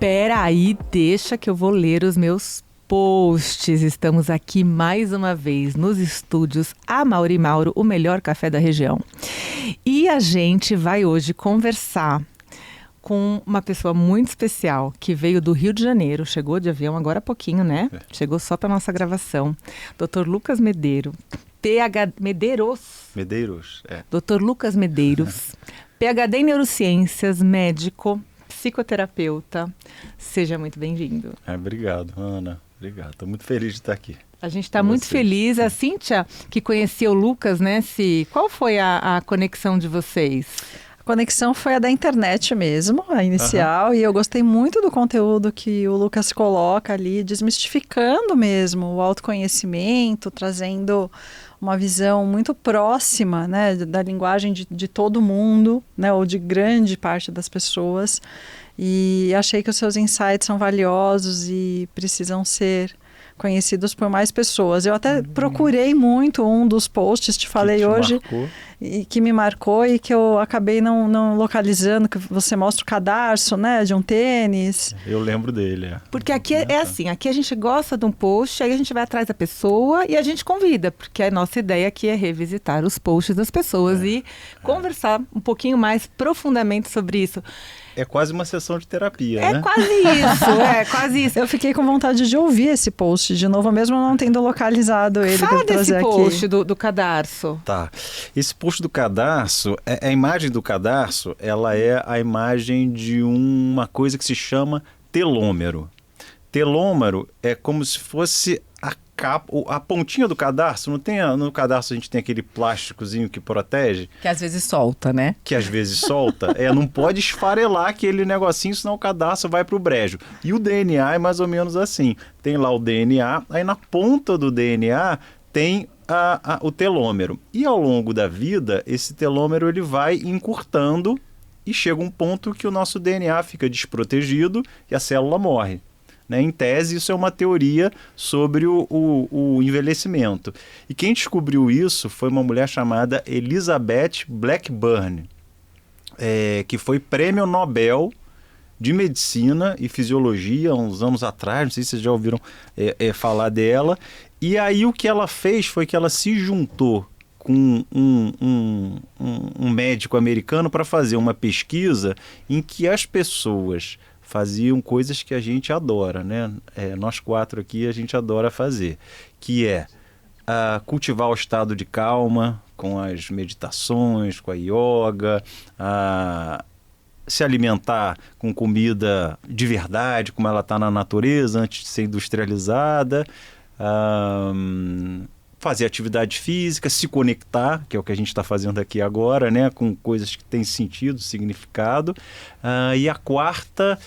Pera aí, deixa que eu vou ler os meus posts. Estamos aqui mais uma vez nos estúdios Amaury Mauro, o melhor café da região. E a gente vai hoje conversar com uma pessoa muito especial que veio do Rio de Janeiro, chegou de avião agora há pouquinho, né? Chegou só para nossa gravação. Dr. Lucas Medeiros. Medeiros, é. Dr. Lucas Medeiros, PhD em Neurociências, médico, psicoterapeuta. Seja muito bem-vindo. Obrigado, Ana. Obrigado. Estou muito feliz de estar aqui. A gente está muito feliz. A Cíntia, que conhecia o Lucas, né? Qual foi a conexão de vocês? A conexão foi a da internet mesmo, a inicial, e eu gostei muito do conteúdo que o Lucas coloca ali, desmistificando mesmo o autoconhecimento, trazendo uma visão muito próxima, né, da linguagem de todo mundo, né, ou de grande parte das pessoas. E achei que os seus insights são valiosos e precisam ser conhecidos por mais pessoas. Eu até procurei muito um dos posts, te falei hoje, e que me marcou e que eu acabei não localizando, que você mostra o cadarço, né, de um tênis. Eu lembro dele, é. Porque aqui é assim, aqui a gente gosta de um post, aí a gente vai atrás da pessoa e a gente convida, porque a nossa ideia aqui é revisitar os posts das pessoas e conversar um pouquinho mais profundamente sobre isso. É quase uma sessão de terapia, né? É quase isso. Eu fiquei com vontade de ouvir esse post de novo, mesmo não tendo localizado ele. Fala desse post aqui. do cadarço. Tá. Esse post do cadarço, a imagem do cadarço, ela é a imagem de uma coisa que se chama telômero. Telômero é como se fosse a pontinha do cadarço. Não tem no cadarço a gente tem aquele plásticozinho que protege? Que às vezes solta, né? Que às vezes solta. Não pode esfarelar aquele negocinho, senão o cadarço vai pro brejo. E o DNA é mais ou menos assim. Tem lá o DNA, aí na ponta do DNA tem o telômero. E ao longo da vida, esse telômero ele vai encurtando e chega um ponto que o nosso DNA fica desprotegido e a célula morre. Né? Em tese, isso é uma teoria sobre o envelhecimento. E quem descobriu isso foi uma mulher chamada Elizabeth Blackburn, que foi prêmio Nobel de Medicina e Fisiologia uns anos atrás, não sei se vocês já ouviram falar dela. E aí o que ela fez foi que ela se juntou com um médico americano para fazer uma pesquisa em que as pessoas faziam coisas que a gente adora, né? Nós quatro aqui a gente adora fazer, que é cultivar o estado de calma com as meditações, com a yoga, se alimentar com comida de verdade, como ela está na natureza, antes de ser industrializada, fazer atividade física, se conectar, que é o que a gente está fazendo aqui agora, né, com coisas que têm sentido, significado. E a quarta,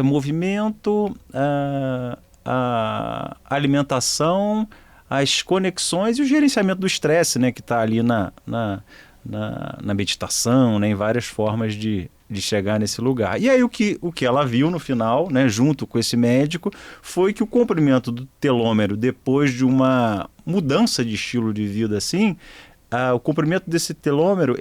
movimento, a alimentação, as conexões e o gerenciamento do estresse, né, que está ali na meditação, né, em várias formas de chegar nesse lugar. E aí o que ela viu no final, né, junto com esse médico, foi que o comprimento do telômero, depois de uma mudança de estilo de vida assim, o comprimento desse telômero,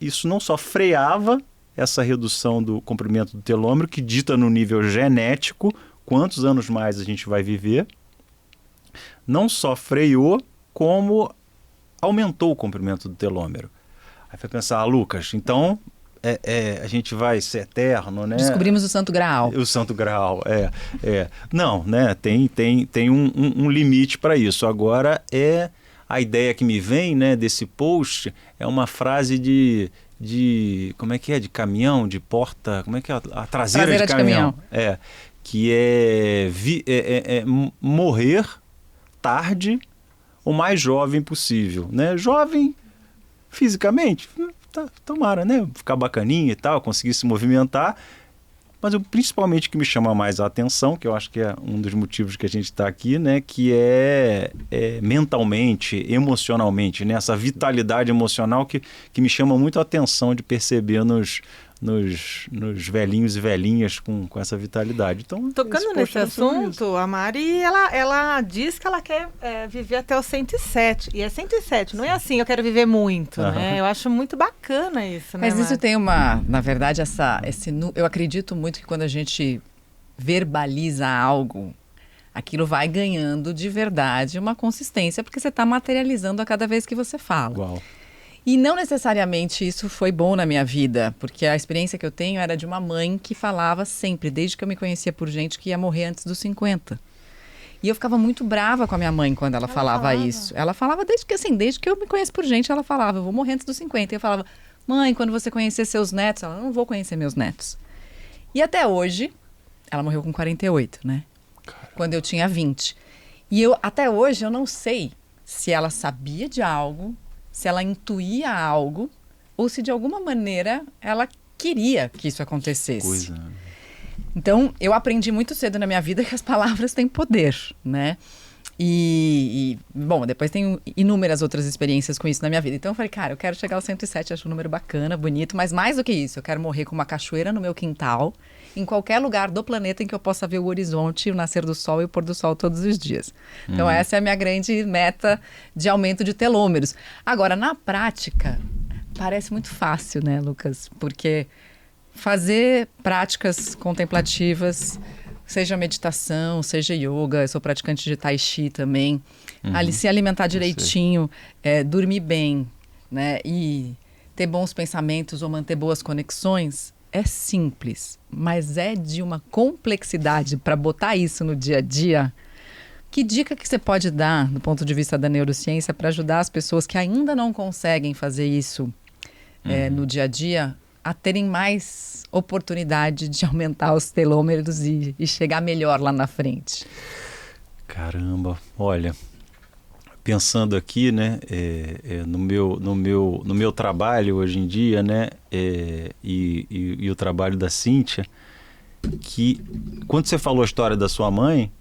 isso não só freava essa redução do comprimento do telômero, que dita no nível genético quantos anos mais a gente vai viver, não só freou, como aumentou o comprimento do telômero. Aí foi pensar, Lucas, então a gente vai ser eterno, né? Descobrimos o Santo Graal. O Santo Graal, Não, né? Tem um limite para isso. Agora, a ideia que me vem, né, desse post é uma frase de como é que é? De caminhão, de porta... Como é que é? A traseira de caminhão. Que é morrer tarde o mais jovem possível, né? Jovem fisicamente... tomara, né? Ficar bacaninha e tal, conseguir se movimentar. Mas principalmente o que me chama mais a atenção, que eu acho que é um dos motivos que a gente está aqui, né? Que é mentalmente, emocionalmente, né? Essa vitalidade emocional que me chama muito a atenção de perceber nos velhinhos e velhinhas com essa vitalidade. Então, tocando nesse assunto, a Mari, ela diz que ela quer viver até os 107. E é 107, não é assim, eu quero viver muito, né? Eu acho muito bacana isso, né, Mas isso Mari? tem na verdade, eu acredito muito que quando a gente verbaliza algo, aquilo vai ganhando de verdade uma consistência, porque você está materializando a cada vez que você fala. Igual. E não necessariamente isso foi bom na minha vida, porque a experiência que eu tenho era de uma mãe que falava sempre, desde que eu me conhecia por gente, que ia morrer antes dos 50. E eu ficava muito brava com a minha mãe quando ela falava isso. Ela falava desde que eu me conheço por gente, ela falava, eu vou morrer antes dos 50. E eu falava, mãe, quando você conhecer seus netos, ela, não vou conhecer meus netos. E até hoje, ela morreu com 48, né? Quando eu tinha 20. E até hoje, eu não sei se ela sabia de algo, se ela intuía algo, ou se de alguma maneira ela queria que isso acontecesse. Coisa. Então, eu aprendi muito cedo na minha vida que as palavras têm poder, né? Bom, depois tenho inúmeras outras experiências com isso na minha vida. Então eu falei, cara, eu quero chegar aos 107, acho um número bacana, bonito, mas mais do que isso, eu quero morrer com uma cachoeira no meu quintal, em qualquer lugar do planeta em que eu possa ver o horizonte, o nascer do sol e o pôr do sol todos os dias. Então essa é a minha grande meta de aumento de telômeros. Agora, na prática, parece muito fácil, né, Lucas? Porque fazer práticas contemplativas, seja meditação, seja yoga, eu sou praticante de tai chi também, se alimentar direitinho, dormir bem, né, e ter bons pensamentos ou manter boas conexões, é simples, mas é de uma complexidade para botar isso no dia a dia. Que dica que você pode dar, do ponto de vista da neurociência, para ajudar as pessoas que ainda não conseguem fazer isso no dia a dia, a terem mais oportunidade de aumentar os telômeros e chegar melhor lá na frente? Caramba, olha, pensando aqui, né, no meu trabalho hoje em dia, né, e o trabalho da Cíntia, que quando você falou a história da sua mãe,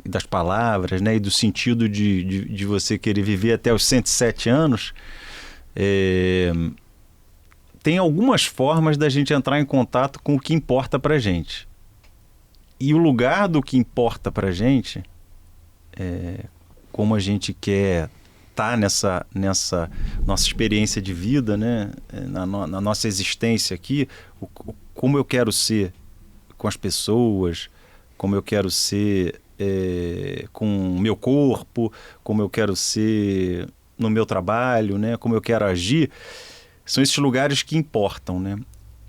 das palavras, né, e do sentido de você querer viver até os 107 anos, tem algumas formas da gente entrar em contato com o que importa pra gente. E o lugar do que importa pra gente, como a gente quer estar nessa nossa experiência de vida, né? Na nossa existência aqui, como eu quero ser com as pessoas, como eu quero ser com o meu corpo, como eu quero ser no meu trabalho, né? Como eu quero agir. São esses lugares que importam, né?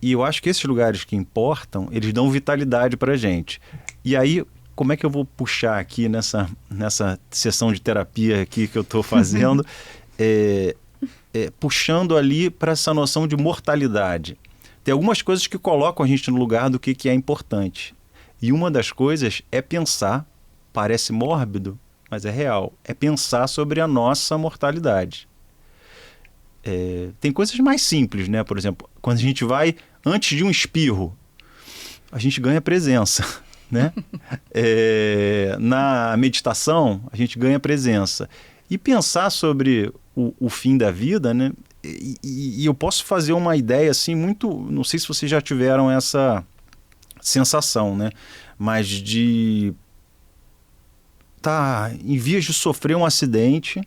E eu acho que esses lugares que importam, eles dão vitalidade pra gente. E aí, como é que eu vou puxar aqui nessa sessão de terapia aqui que eu estou fazendo, puxando ali para essa noção de mortalidade. Tem algumas coisas que colocam a gente no lugar do que é importante. E uma das coisas é pensar, parece mórbido, mas é real, é pensar sobre a nossa mortalidade. Tem coisas mais simples, né? Por exemplo, quando a gente vai antes de um espirro, a gente ganha presença, né? Na meditação, a gente ganha presença. E pensar sobre o fim da vida, né? E eu posso fazer uma ideia assim muito... Não sei se vocês já tiveram essa sensação, né? Mas de estar em vias de sofrer um acidente...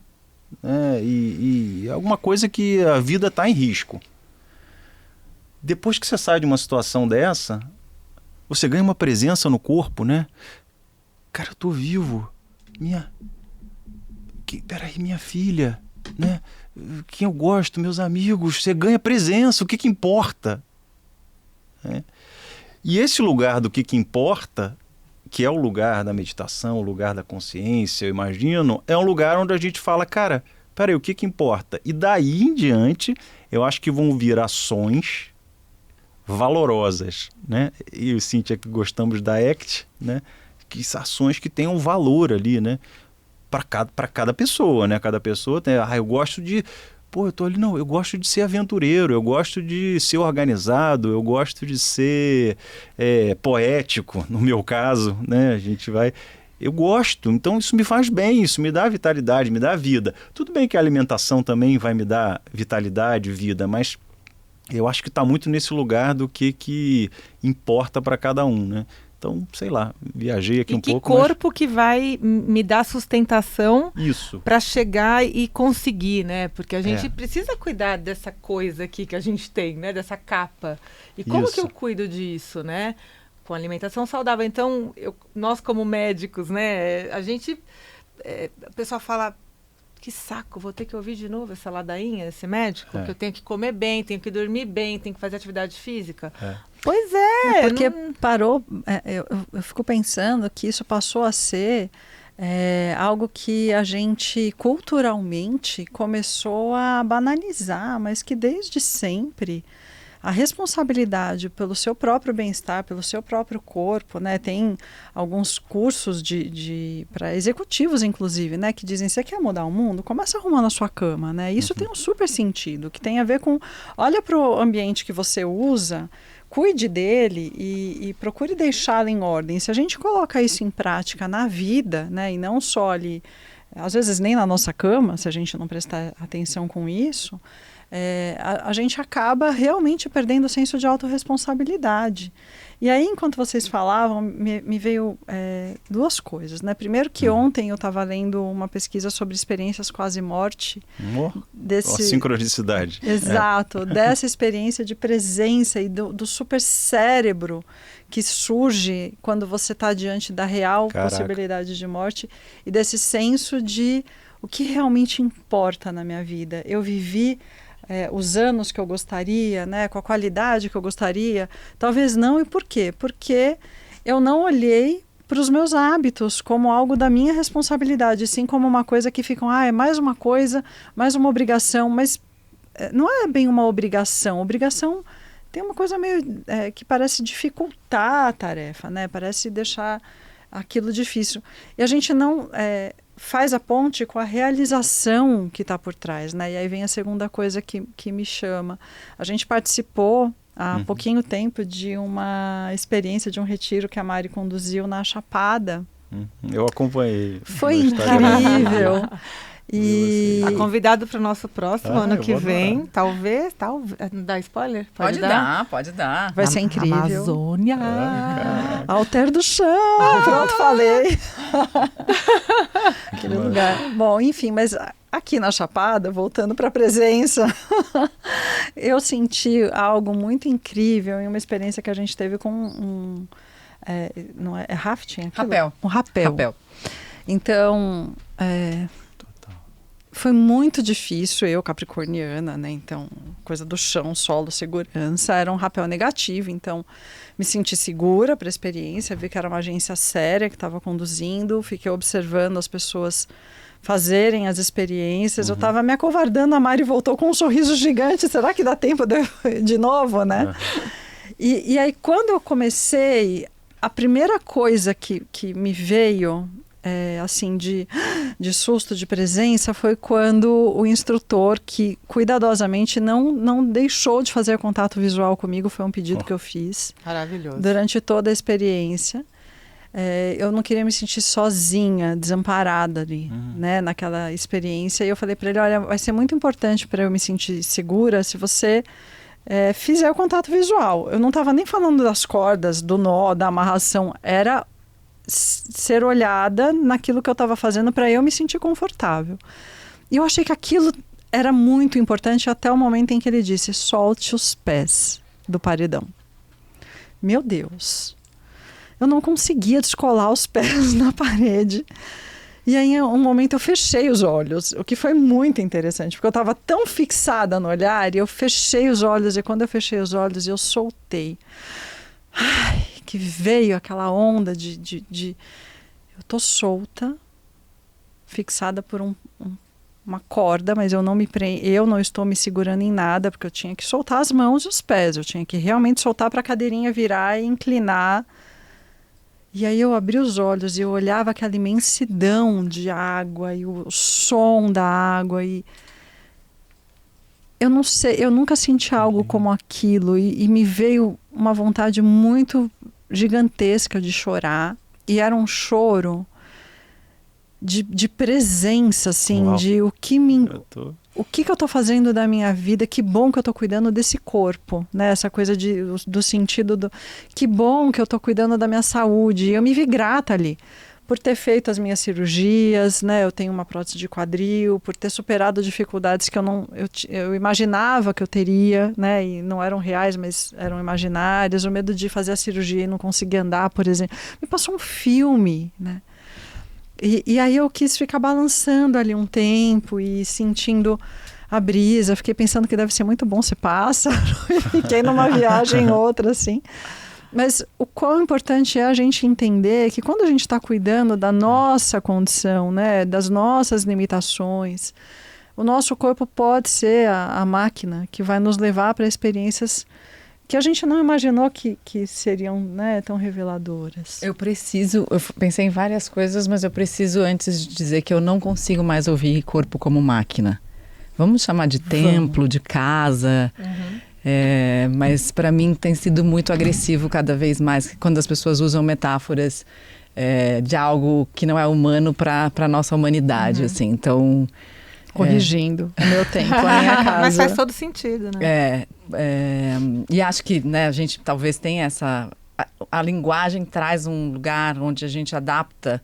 e alguma coisa que a vida está em risco. Depois que você sai de uma situação dessa, você ganha uma presença no corpo, né? Cara, eu tô vivo. Peraí, minha filha, né? Quem eu gosto, meus amigos, você ganha presença, o que importa? E esse lugar do que importa, que é o lugar da meditação, o lugar da consciência, eu imagino, é um lugar onde a gente fala, cara, peraí, o que importa? E daí em diante, eu acho que vão vir ações valorosas, né? E eu Cíntia que gostamos da ACT, né? Que são ações que tenham valor ali, né? Para cada pessoa, né? Cada pessoa tem, eu gosto de... Pô, eu tô ali, não, eu gosto de ser aventureiro, eu gosto de ser organizado, eu gosto de ser poético, no meu caso, né? A gente vai... Eu gosto, então isso me faz bem, isso me dá vitalidade, me dá vida. Tudo bem que a alimentação também vai me dar vitalidade, vida, mas eu acho que está muito nesse lugar do que importa para cada um, né? Então, sei lá, viajei aqui um pouco. E que corpo que vai me dar sustentação para chegar e conseguir, né? Porque a gente precisa cuidar dessa coisa aqui que a gente tem, né? Dessa capa. E como que eu cuido disso, né? Com alimentação saudável. Então, nós como médicos, né? O pessoal fala, que saco, vou ter que ouvir de novo essa ladainha, esse médico, que eu tenho que comer bem, tenho que dormir bem, tenho que fazer atividade física. Pois é. Porque parou, eu fico pensando que isso passou a ser algo que a gente culturalmente começou a banalizar, mas que desde sempre a responsabilidade pelo seu próprio bem-estar, pelo seu próprio corpo, né? Tem alguns cursos para executivos, inclusive, né? Que dizem, você quer mudar o mundo? Começa arrumando a sua cama, né? Isso tem um super sentido, que tem a ver com, olha para o ambiente que você usa, cuide dele e procure deixá-lo em ordem. Se a gente coloca isso em prática na vida, né? E não só ali, às vezes nem na nossa cama, se a gente não prestar atenção com isso, a gente acaba realmente perdendo o senso de autorresponsabilidade. E aí, enquanto vocês falavam, me veio duas coisas, né? Primeiro que ontem eu estava lendo uma pesquisa sobre experiências quase-morte. Sincronicidade. Exato, dessa experiência de presença e do super cérebro que surge quando você está diante da real possibilidade de morte e desse senso de o que realmente importa na minha vida. Eu vivi os anos que eu gostaria, né, com a qualidade que eu gostaria, talvez não. E por quê? Porque eu não olhei para os meus hábitos como algo da minha responsabilidade, sim como uma coisa que ficam, é mais uma coisa, mais uma obrigação, mas não é bem uma obrigação. Obrigação tem uma coisa meio que parece dificultar a tarefa, né? Parece deixar aquilo difícil. E a gente não faz a ponte com a realização que está por trás, né? E aí vem a segunda coisa que me chama. A gente participou há pouquinho tempo de uma experiência, de um retiro que a Mari conduziu na Chapada. Eu acompanhei. Foi incrível. E tá convidado para o nosso próximo ano que vem, talvez, dá spoiler? Pode dar. Vai ser incrível. Amazônia. Alter do Chão. Pronto, falei. Aquele lugar. Bom, enfim, mas aqui na Chapada, voltando para a presença, eu senti algo muito incrível em uma experiência que a gente teve com não é rafting? Aquilo? Rapel. Um rapel. Então, foi muito difícil, eu capricorniana, né? Então, coisa do chão, solo, segurança, era um rapel negativo. Então, me senti segura para a experiência, vi que era uma agência séria que estava conduzindo, fiquei observando as pessoas fazerem as experiências. Eu estava me acovardando, a Mari voltou com um sorriso gigante. Será que dá tempo de novo, né? E aí, quando eu comecei, a primeira coisa que me veio assim, de susto, de presença, foi quando o instrutor, que cuidadosamente não deixou de fazer contato visual comigo, foi um pedido que eu fiz. Maravilhoso. Durante toda a experiência. Eu não queria me sentir sozinha, desamparada ali, né, naquela experiência. E eu falei para ele, olha, vai ser muito importante para eu me sentir segura se você fizer o contato visual. Eu não estava nem falando das cordas, do nó, da amarração, era ser olhada naquilo que eu estava fazendo para eu me sentir confortável. E eu achei que aquilo era muito importante até o momento em que ele disse, solte os pés do paredão. Meu Deus, eu não conseguia descolar os pés na parede. E aí, em um momento, eu fechei os olhos, o que foi muito interessante, porque eu estava tão fixada no olhar, e eu fechei os olhos, e quando eu fechei os olhos, eu soltei. Ai, que veio aquela onda de eu tô solta, fixada por uma corda, mas eu não estou me segurando em nada, porque eu tinha que soltar as mãos e os pés, eu tinha que realmente soltar para a cadeirinha virar e inclinar. E aí eu abri os olhos e eu olhava aquela imensidão de água e o som da água e eu não sei, eu nunca senti algo como aquilo e me veio uma vontade muito gigantesca de chorar. E era um choro de presença, assim, Uau. de o que que eu tô fazendo da minha vida, que bom que eu tô cuidando desse corpo, né? Essa coisa do sentido do... Que bom que eu tô cuidando da minha saúde. E eu me vi grata ali por ter feito as minhas cirurgias, né? Eu tenho uma prótese de quadril, por ter superado dificuldades que eu imaginava que eu teria, né? E não eram reais, mas eram imaginárias. O medo de fazer a cirurgia e não conseguir andar, por exemplo. Me passou um filme, né? E aí eu quis ficar balançando ali um tempo e sentindo a brisa. Fiquei pensando que deve ser muito bom ser pássaro. E fiquei numa viagem outra, assim. Mas o quão importante é a gente entender que quando a gente está cuidando da nossa condição, né, das nossas limitações, o nosso corpo pode ser a máquina que vai nos levar para experiências que a gente não imaginou que seriam, né, tão reveladoras. Eu pensei em várias coisas, mas eu preciso antes de dizer que eu não consigo mais ouvir corpo como máquina. Vamos chamar de templo, de casa, mas para mim tem sido muito agressivo cada vez mais quando as pessoas usam metáforas de algo que não é humano para a nossa humanidade, assim, então... Corrigindo o meu tempo, a minha casa. Mas faz todo sentido, né? E acho que, né, a gente talvez tenha a linguagem traz um lugar onde a gente adapta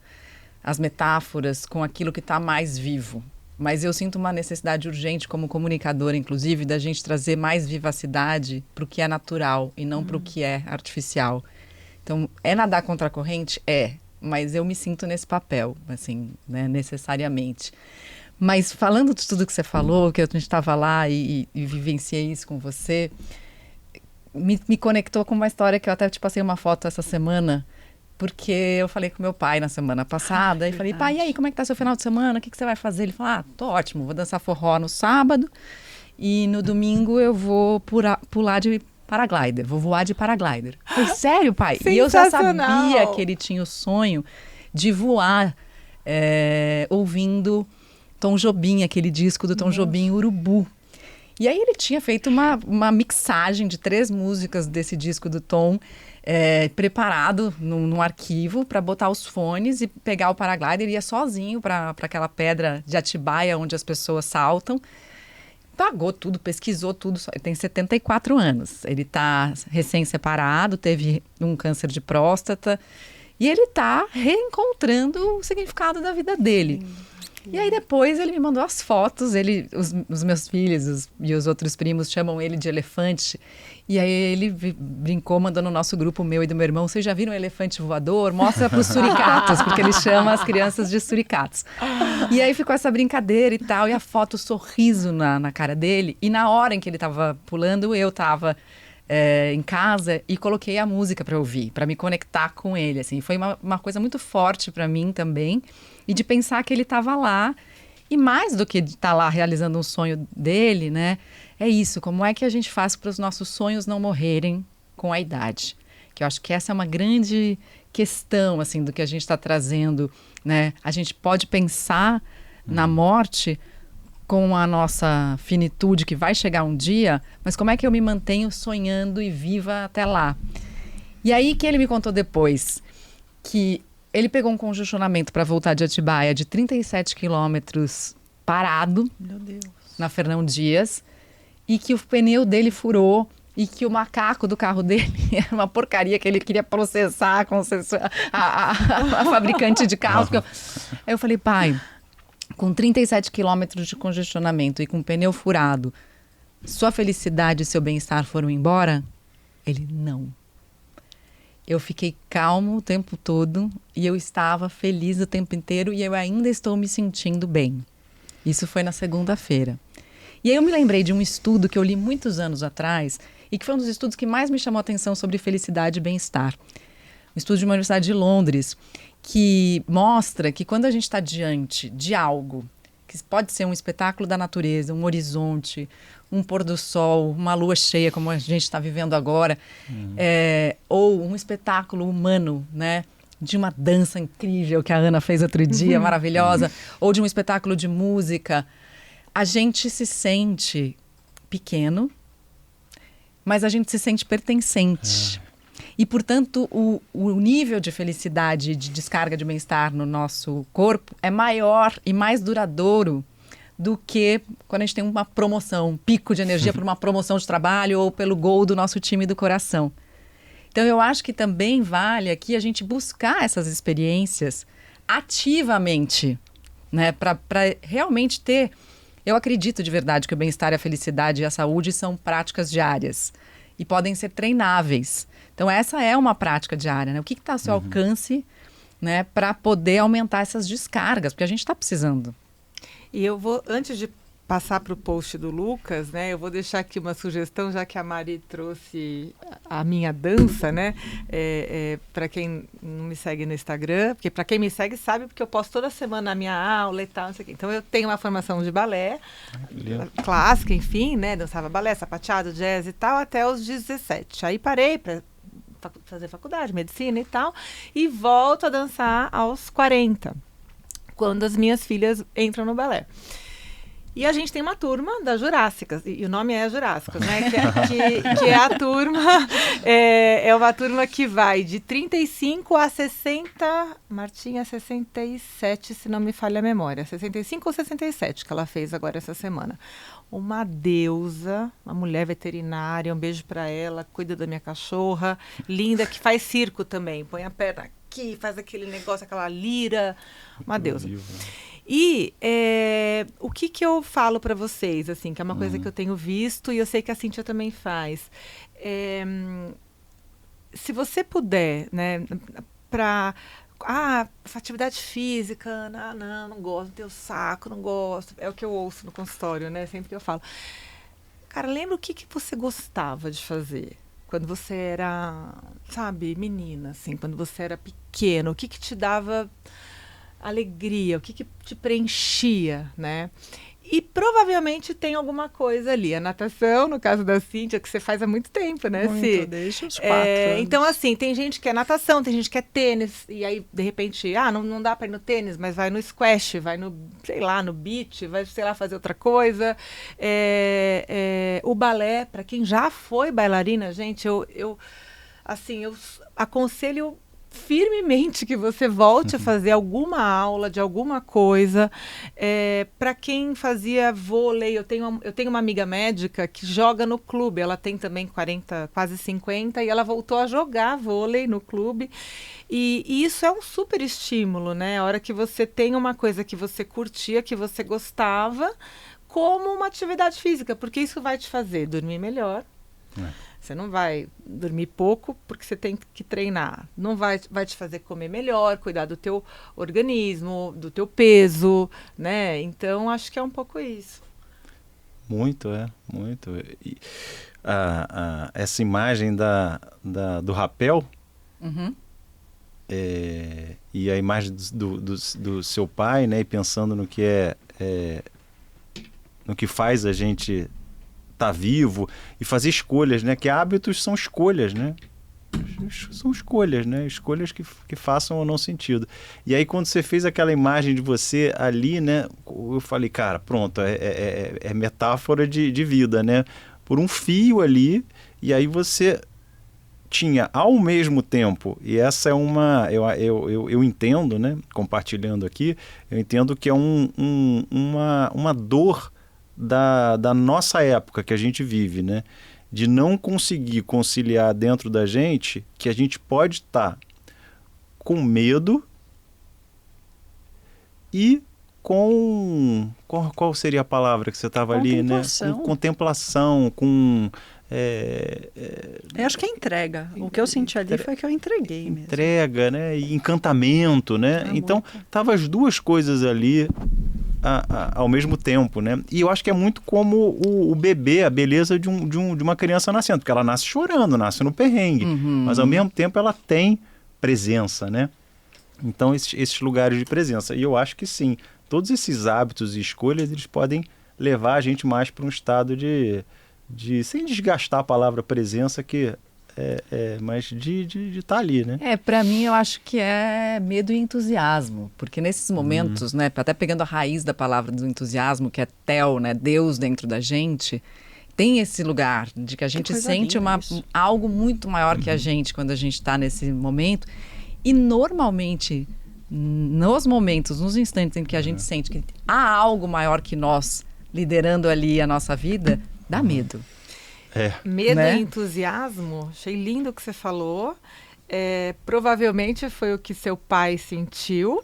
as metáforas com aquilo que está mais vivo. Mas eu sinto uma necessidade urgente como comunicadora, inclusive, da gente trazer mais vivacidade para o que é natural e não para o que é artificial. Então, é nadar contra a corrente? Mas eu me sinto nesse papel, assim, né, necessariamente. Mas falando de tudo que você falou, que a gente estava lá e vivenciei isso com você, me conectou com uma história que eu até te passei uma foto essa semana, porque eu falei com meu pai na semana passada, e falei, pai, e aí, como é que tá seu final de semana? O que você vai fazer? Ele falou, tô ótimo, vou dançar forró no sábado e no domingo eu vou pular de paraglider, vou voar de paraglider. Eu falei, sério, pai? E eu já sabia que ele tinha o sonho de voar ouvindo Tom Jobim, aquele disco do Tom Jobim, Urubu. E aí ele tinha feito uma mixagem de 3 músicas desse disco do Tom, preparado num arquivo para botar os fones e pegar o paraglider. Ele ia sozinho para aquela pedra de Atibaia, onde as pessoas saltam. Pagou tudo, pesquisou tudo. Ele tem 74 anos. Ele está recém-separado, teve um câncer de próstata. E ele está reencontrando o significado da vida dele. E aí depois ele me mandou as fotos, os meus filhos e os outros primos chamam ele de elefante, e aí ele brincou, mandou no nosso grupo, meu e do meu irmão, vocês já viram um elefante voador? Mostra para os suricatos, porque ele chama as crianças de suricatos. E aí ficou essa brincadeira e tal, e a foto, o sorriso na cara dele, e na hora em que ele estava pulando, eu estava em casa e coloquei a música para ouvir, para me conectar com ele, assim. Foi uma coisa muito forte para mim também, e de pensar que ele estava lá, e mais do que estar lá realizando um sonho dele, né? É isso, como é que a gente faz para os nossos sonhos não morrerem com a idade? Que eu acho que essa é uma grande questão, assim, do que a gente está trazendo, né? A gente pode pensar na morte com a nossa finitude, que vai chegar um dia, mas como é que eu me mantenho sonhando e viva até lá? E aí que ele me contou depois que ele pegou um congestionamento para voltar de Atibaia de 37 quilômetros parado, Meu Deus, na Fernão Dias, e que o pneu dele furou e que o macaco do carro dele era uma porcaria, que ele queria processar a fabricante de carros. Aí eu falei, pai, com 37 quilômetros de congestionamento e com o pneu furado, sua felicidade e seu bem-estar foram embora? Ele, não. Eu fiquei calmo o tempo todo e eu estava feliz o tempo inteiro e eu ainda estou me sentindo bem. Isso foi na segunda-feira. E aí eu me lembrei de um estudo que eu li muitos anos atrás e que foi um dos estudos que mais me chamou a atenção sobre felicidade e bem-estar. Um estudo de uma universidade de Londres que mostra que quando a gente está diante de algo, que pode ser um espetáculo da natureza, um horizonte, um pôr do sol, uma lua cheia, como a gente está vivendo agora, ou um espetáculo humano, né? De uma dança incrível que a Ana fez outro dia, maravilhosa, ou de um espetáculo de música, a gente se sente pequeno, mas a gente se sente pertencente. E, portanto, o nível de felicidade, de descarga de bem-estar no nosso corpo é maior e mais duradouro do que quando a gente tem uma promoção, um pico de energia por uma promoção de trabalho ou pelo gol do nosso time do coração. Então, eu acho que também vale aqui a gente buscar essas experiências ativamente, né? Para realmente ter... Eu acredito de verdade que o bem-estar, a felicidade e a saúde são práticas diárias e podem ser treináveis. Então, essa é uma prática diária, né? O que está ao seu alcance, né, para poder aumentar essas descargas? Porque a gente está precisando. E eu vou, antes de passar para o post do Lucas, né, eu vou deixar aqui uma sugestão, já que a Mari trouxe a minha dança, né, para quem não me segue no Instagram, porque para quem me segue sabe, porque eu posto toda semana a minha aula e tal, não sei o quê. Então eu tenho uma formação de balé, clássica, enfim, né, dançava balé, sapateado, jazz e tal, até os 17. Aí parei para fazer faculdade, medicina e tal, e volto a dançar aos 40, quando as minhas filhas entram no balé. E a gente tem uma turma das Jurássicas, e o nome é Jurássicas, né? Que é a turma, é uma turma que vai de 35 a 60, Martinha, 67, se não me falha a memória, 65 ou 67 que ela fez agora essa semana. Uma deusa, uma mulher veterinária, um beijo para ela, cuida da minha cachorra, linda, que faz circo também, põe a perna aqui, faz aquele negócio, aquela lira, uma deusa. E o que eu falo para vocês, assim, que é uma coisa que eu tenho visto e eu sei que a Cíntia também faz. Se você puder, né, para... atividade física, não gosto, não tenho saco, não gosto. É o que eu ouço no consultório, né, sempre que eu falo. Cara, lembra o que você gostava de fazer quando você era, sabe, menina, assim, quando você era pequeno? O que te dava alegria, o que te preenchia, né? E provavelmente tem alguma coisa ali. A natação, no caso da Cíntia, que você faz há muito tempo, né, Cí? Desde os 4 anos. Então, assim, tem gente que é natação, tem gente que é tênis, e aí, de repente, não dá para ir no tênis, mas vai no squash, vai no, sei lá, no beach, vai, sei lá, fazer outra coisa. O balé, para quem já foi bailarina, gente, eu aconselho firmemente que você volte a fazer alguma aula de alguma coisa. Para quem fazia vôlei, eu tenho uma amiga médica que joga no clube, ela tem também 40, quase 50, e ela voltou a jogar vôlei no clube. E isso é um super estímulo, né? A hora que você tem uma coisa que você curtia, que você gostava, como uma atividade física, porque isso vai te fazer dormir melhor. Você não vai dormir pouco porque você tem que treinar. Não vai te fazer comer melhor, cuidar do teu organismo, do teu peso, né? Então, acho que é um pouco isso. Muito. E, essa imagem do rapel, e a imagem do seu pai, né? E pensando no que no que faz a gente estar vivo e fazer escolhas, né? Que hábitos são escolhas, né? São escolhas, né? Escolhas que façam ou não sentido. E aí, quando você fez aquela imagem de você ali, né? Eu falei, cara, pronto, é metáfora de vida, né? Por um fio ali, e aí você tinha ao mesmo tempo, e essa é uma... Eu entendo, né? Compartilhando aqui, eu entendo que é uma dor da nossa época que a gente vive, né? De não conseguir conciliar dentro da gente que a gente pode estar com medo e com... Qual seria a palavra que você estava ali, né? Com contemplação, com... Eu acho que é entrega. O que eu senti ali foi que eu entreguei mesmo. Entrega, né? E encantamento, né? Então, estavam as duas coisas ali ao mesmo tempo, né? E eu acho que é muito como o bebê, a beleza de uma criança nascendo, porque ela nasce chorando, nasce no perrengue, mas ao mesmo tempo ela tem presença, né? Então esses lugares de presença, e eu acho que sim, todos esses hábitos e escolhas, eles podem levar a gente mais para um estado de sem desgastar a palavra presença, que mas de estar ali, né? Para mim eu acho que é medo e entusiasmo, porque nesses momentos, né, até pegando a raiz da palavra do entusiasmo, que é Tel, né, Deus dentro da gente, tem esse lugar de que a gente sente algo muito maior que a gente quando a gente está nesse momento. E normalmente, nos instantes em que a gente sente que há algo maior que nós liderando ali a nossa vida, dá medo. Medo e entusiasmo. Achei lindo o que você falou. Provavelmente foi o que seu pai sentiu.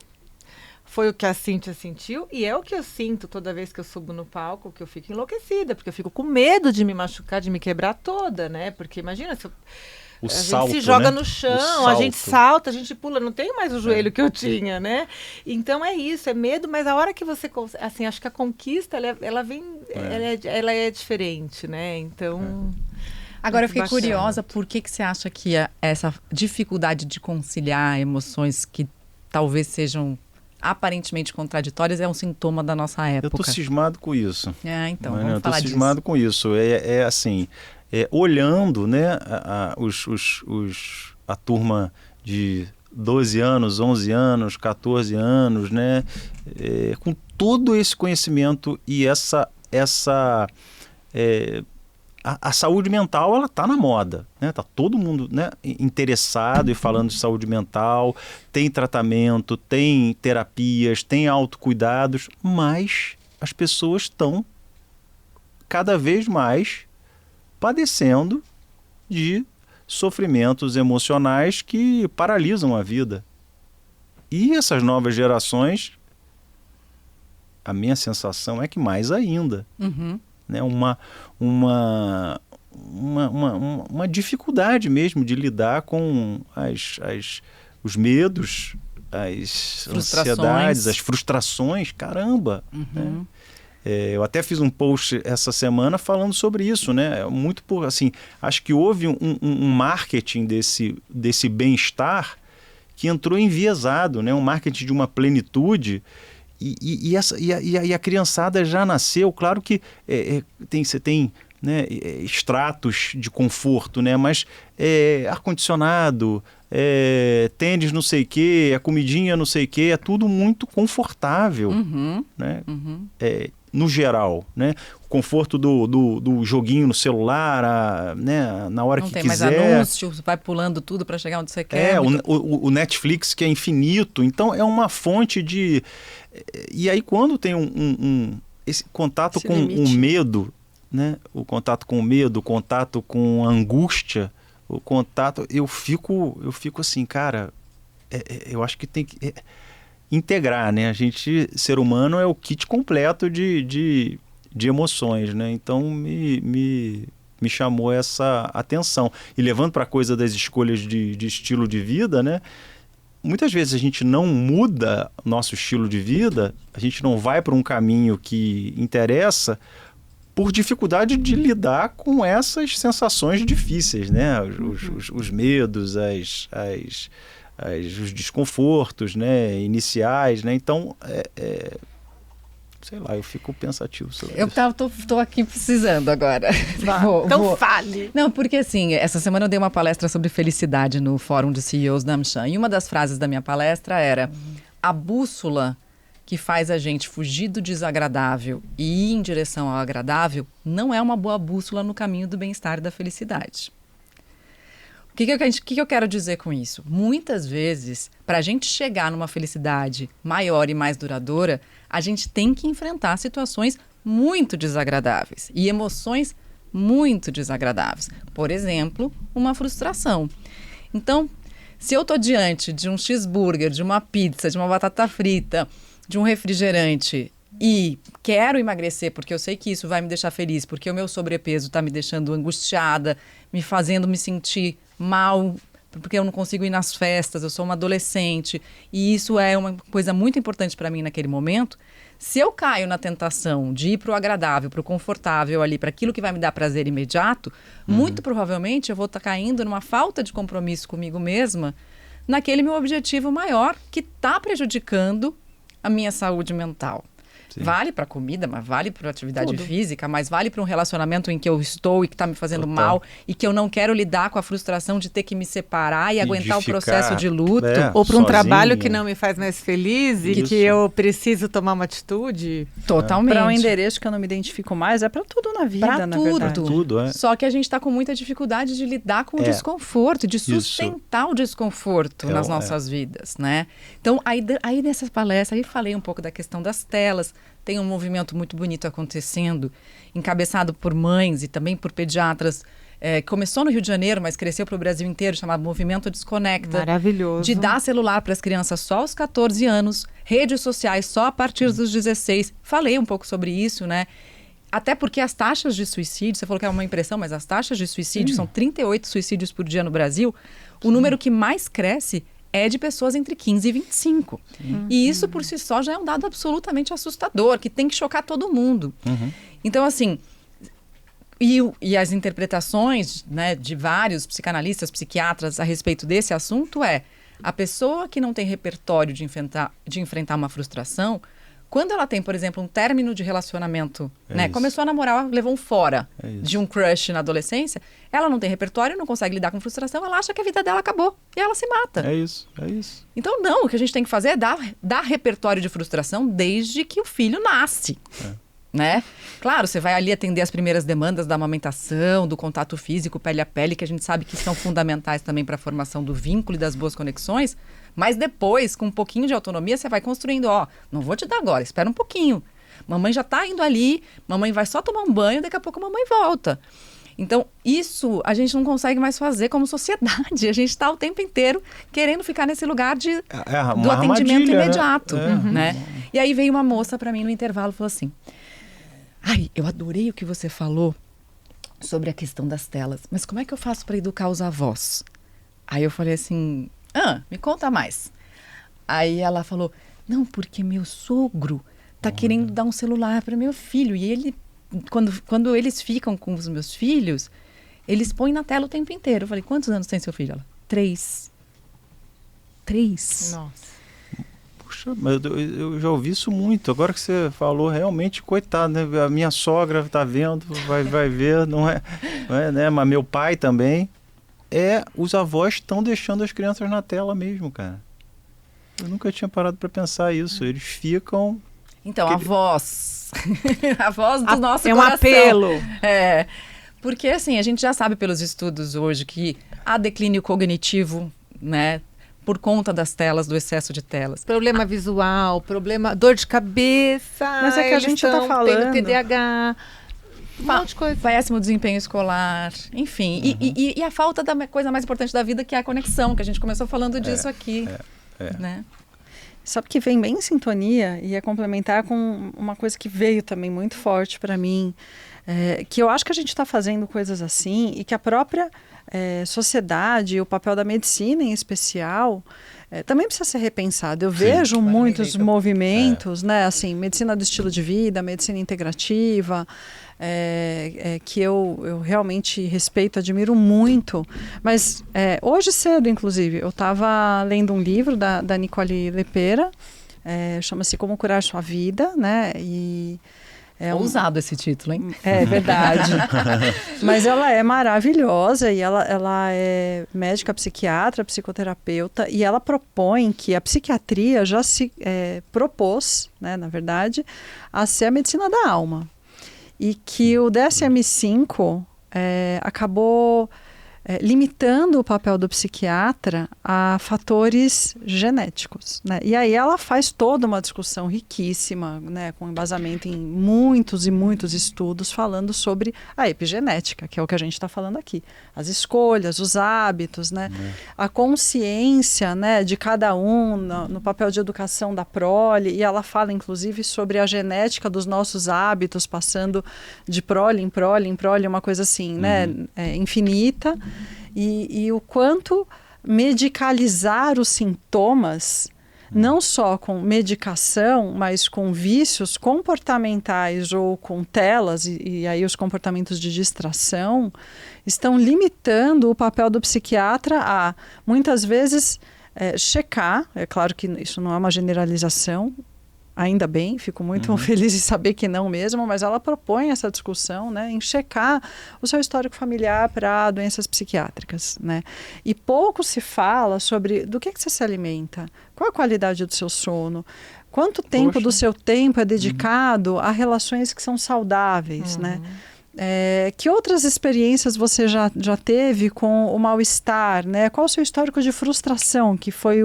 Foi o que a Cíntia sentiu e é o que eu sinto toda vez que eu subo no palco, que eu fico enlouquecida, porque eu fico com medo de me machucar, de me quebrar toda, né? Porque imagina, se a gente se joga no chão, a gente salta, a gente pula, não tem mais o joelho que eu tinha, né? Então é isso, é medo, mas a hora que você, assim, acho que a conquista, ela é diferente, né? Então... Agora eu fiquei curiosa, por que você acha que essa dificuldade de conciliar emoções que talvez sejam aparentemente contraditórias é um sintoma da nossa época? Eu tô cismado com isso. Então, vamos falar disso. Eu tô cismado com isso. Assim, olhando, né, a turma de 12 anos, 11 anos, 14 anos, né, com todo esse conhecimento e a saúde mental, ela está na moda, né? Tá todo mundo, né, interessado e falando de saúde mental, tem tratamento, tem terapias, tem autocuidados, mas as pessoas estão cada vez mais padecendo de sofrimentos emocionais que paralisam a vida. E essas novas gerações, a minha sensação é que mais ainda. Né, uma dificuldade mesmo de lidar com os medos, as ansiedades, as frustrações, caramba. Né? Eu até fiz um post essa semana falando sobre isso, né? Muito por, assim, acho que houve um marketing desse bem-estar que entrou enviesado, né? Um marketing de uma plenitude. E a criançada já nasceu, claro que você tem, né, estratos de conforto, né, mas ar-condicionado, tênis não sei o quê, a comidinha não sei o quê, é tudo muito confortável, né, no geral, né, o conforto do joguinho no celular, né, na hora que quiser. Não tem mais anúncio, vai pulando tudo para chegar onde você quer. O Netflix que é infinito, então é uma fonte de... E aí quando tem esse contato com o medo, né? O contato com o medo, o contato com a angústia, o contato... Eu fico assim, cara, eu acho que tem que integrar, né? A gente, ser humano, é o kit completo de emoções, né? Então me chamou essa atenção. E levando para a coisa das escolhas de estilo de vida, né? Muitas vezes a gente não muda nosso estilo de vida, a gente não vai para um caminho que interessa por dificuldade de lidar com essas sensações difíceis, né? Os medos, os desconfortos, né? Iniciais, né? Então, sei lá, eu fico pensativo sobre isso. Eu tô aqui precisando agora. Então fale. Não, porque assim, essa semana eu dei uma palestra sobre felicidade no Fórum de CEOs da AmCham. E uma das frases da minha palestra era: a bússola que faz a gente fugir do desagradável e ir em direção ao agradável não é uma boa bússola no caminho do bem-estar e da felicidade. O que eu quero dizer com isso? Muitas vezes, para a gente chegar numa felicidade maior e mais duradoura, a gente tem que enfrentar situações muito desagradáveis e emoções muito desagradáveis. Por exemplo, uma frustração. Então, se eu estou diante de um cheeseburger, de uma pizza, de uma batata frita, de um refrigerante e quero emagrecer porque eu sei que isso vai me deixar feliz, porque o meu sobrepeso está me deixando angustiada, me fazendo me sentir mal, porque eu não consigo ir nas festas, eu sou uma adolescente, e isso é uma coisa muito importante para mim naquele momento. Se eu caio na tentação de ir para o agradável, para o confortável ali, para aquilo que vai me dar prazer imediato, muito provavelmente eu vou estar caindo numa falta de compromisso comigo mesma, naquele meu objetivo maior que está prejudicando a minha saúde mental. Vale para comida, mas vale para atividade física, mas vale para um relacionamento em que eu estou e que está me fazendo mal e que eu não quero lidar com a frustração de ter que me separar e aguentar o processo de luto. Ou para um trabalho que não me faz mais feliz e que eu preciso tomar uma atitude. Totalmente. Para um endereço que eu não me identifico mais, é para tudo na vida, pra na tudo. verdade. Tudo. Só que a gente está com muita dificuldade de lidar com o desconforto, de sustentar o desconforto nas nossas vidas, né? Então, aí nessa palestra, aí falei um pouco da questão das telas. Tem um movimento muito bonito acontecendo, encabeçado por mães e também por pediatras. Começou no Rio de Janeiro, mas cresceu para o Brasil inteiro, chamado Movimento Desconecta. Maravilhoso. De dar celular para as crianças só aos 14 anos, redes sociais só a partir dos 16. Falei um pouco sobre isso, né? Até porque as taxas de suicídio, você falou que é uma impressão, mas as taxas de suicídio são 38 suicídios por dia no Brasil. O número que mais cresce é de pessoas entre 15 e 25. E isso, por si só, já é um dado absolutamente assustador, que tem que chocar todo mundo. Então, assim, e as interpretações, né, de vários psicanalistas, psiquiatras a respeito desse assunto a pessoa que não tem repertório de enfrentar uma frustração, quando ela tem, por exemplo, um término de relacionamento, né? Começou a namorar, levou um fora de um crush na adolescência, ela não tem repertório, não consegue lidar com frustração, ela acha que a vida dela acabou e ela se mata. É isso. Então, não, o que a gente tem que fazer é dar repertório de frustração desde que o filho nasce. Né? Claro, você vai ali atender as primeiras demandas da amamentação, do contato físico, pele a pele, que a gente sabe que são fundamentais também para a formação do vínculo e das boas conexões, mas depois, com um pouquinho de autonomia, você vai construindo, não vou te dar agora, espera um pouquinho. Mamãe já está indo ali, mamãe vai só tomar um banho, daqui a pouco a mamãe volta. Então, isso a gente não consegue mais fazer como sociedade. A gente está o tempo inteiro querendo ficar nesse lugar do atendimento imediato. Né? E aí veio uma moça para mim no intervalo e falou assim: eu adorei o que você falou sobre a questão das telas, mas como é que eu faço para educar os avós? Aí eu falei assim, me conta mais. Aí ela falou, não, porque meu sogro tá querendo dar um celular para meu filho, e ele, quando eles ficam com os meus filhos, eles põem na tela o tempo inteiro. Eu falei, quantos anos tem seu filho? Ela, 3. Nossa. Mas eu já ouvi isso muito. Agora que você falou, realmente, coitado, né? A minha sogra tá vendo, vai ver, não é, né? Mas meu pai também. Os avós estão deixando as crianças na tela mesmo, cara. Eu nunca tinha parado para pensar isso. Eles ficam... Então, a voz. A voz do nosso coração. É um apelo. Porque, assim, a gente já sabe pelos estudos hoje que há declínio cognitivo, né? Por conta das telas, do excesso de telas. Problema visual, dor de cabeça. Mas é que a gente tá falando. TDAH, um monte de coisa. Péssimo desempenho escolar, enfim. E a falta da coisa mais importante da vida, que é a conexão, que a gente começou falando disso aqui. Né? Sabe que vem bem em sintonia e é complementar com uma coisa que veio também muito forte para mim, que eu acho que a gente está fazendo coisas assim e que a própria sociedade, o papel da medicina em especial, também precisa ser repensado. Eu vejo muitos movimentos, né, assim, medicina do estilo de vida, medicina integrativa, que eu realmente respeito, admiro muito. Mas hoje cedo, inclusive, eu estava lendo um livro da Nicole Lepera, chama-se Como Curar Sua Vida, né? E ousado esse título, hein? É verdade. Mas ela é maravilhosa e ela é médica psiquiatra, psicoterapeuta, e ela propõe que a psiquiatria já se propôs, né, na verdade, a ser a medicina da alma. E que o DSM-5 acabou limitando o papel do psiquiatra a fatores genéticos, né? E aí ela faz toda uma discussão riquíssima, né, com embasamento em muitos e muitos estudos falando sobre a epigenética, que é o que a gente está falando aqui. As escolhas, os hábitos, né? A consciência, né, de cada um no papel de educação da prole, e ela fala inclusive sobre a genética dos nossos hábitos, passando de prole em prole em prole, uma coisa assim, né, infinita. E o quanto medicalizar os sintomas, não só com medicação, mas com vícios comportamentais ou com telas, e aí os comportamentos de distração, estão limitando o papel do psiquiatra a, muitas vezes, checar, é claro que isso não é uma generalização, ainda bem, fico muito feliz de saber que não mesmo, mas ela propõe essa discussão, né, em checar o seu histórico familiar para doenças psiquiátricas, né? E pouco se fala sobre do que você se alimenta, qual a qualidade do seu sono, quanto tempo do seu tempo é dedicado a relações que são saudáveis, né? Que outras experiências você já teve com o mal-estar, né? Qual o seu histórico de frustração, que foi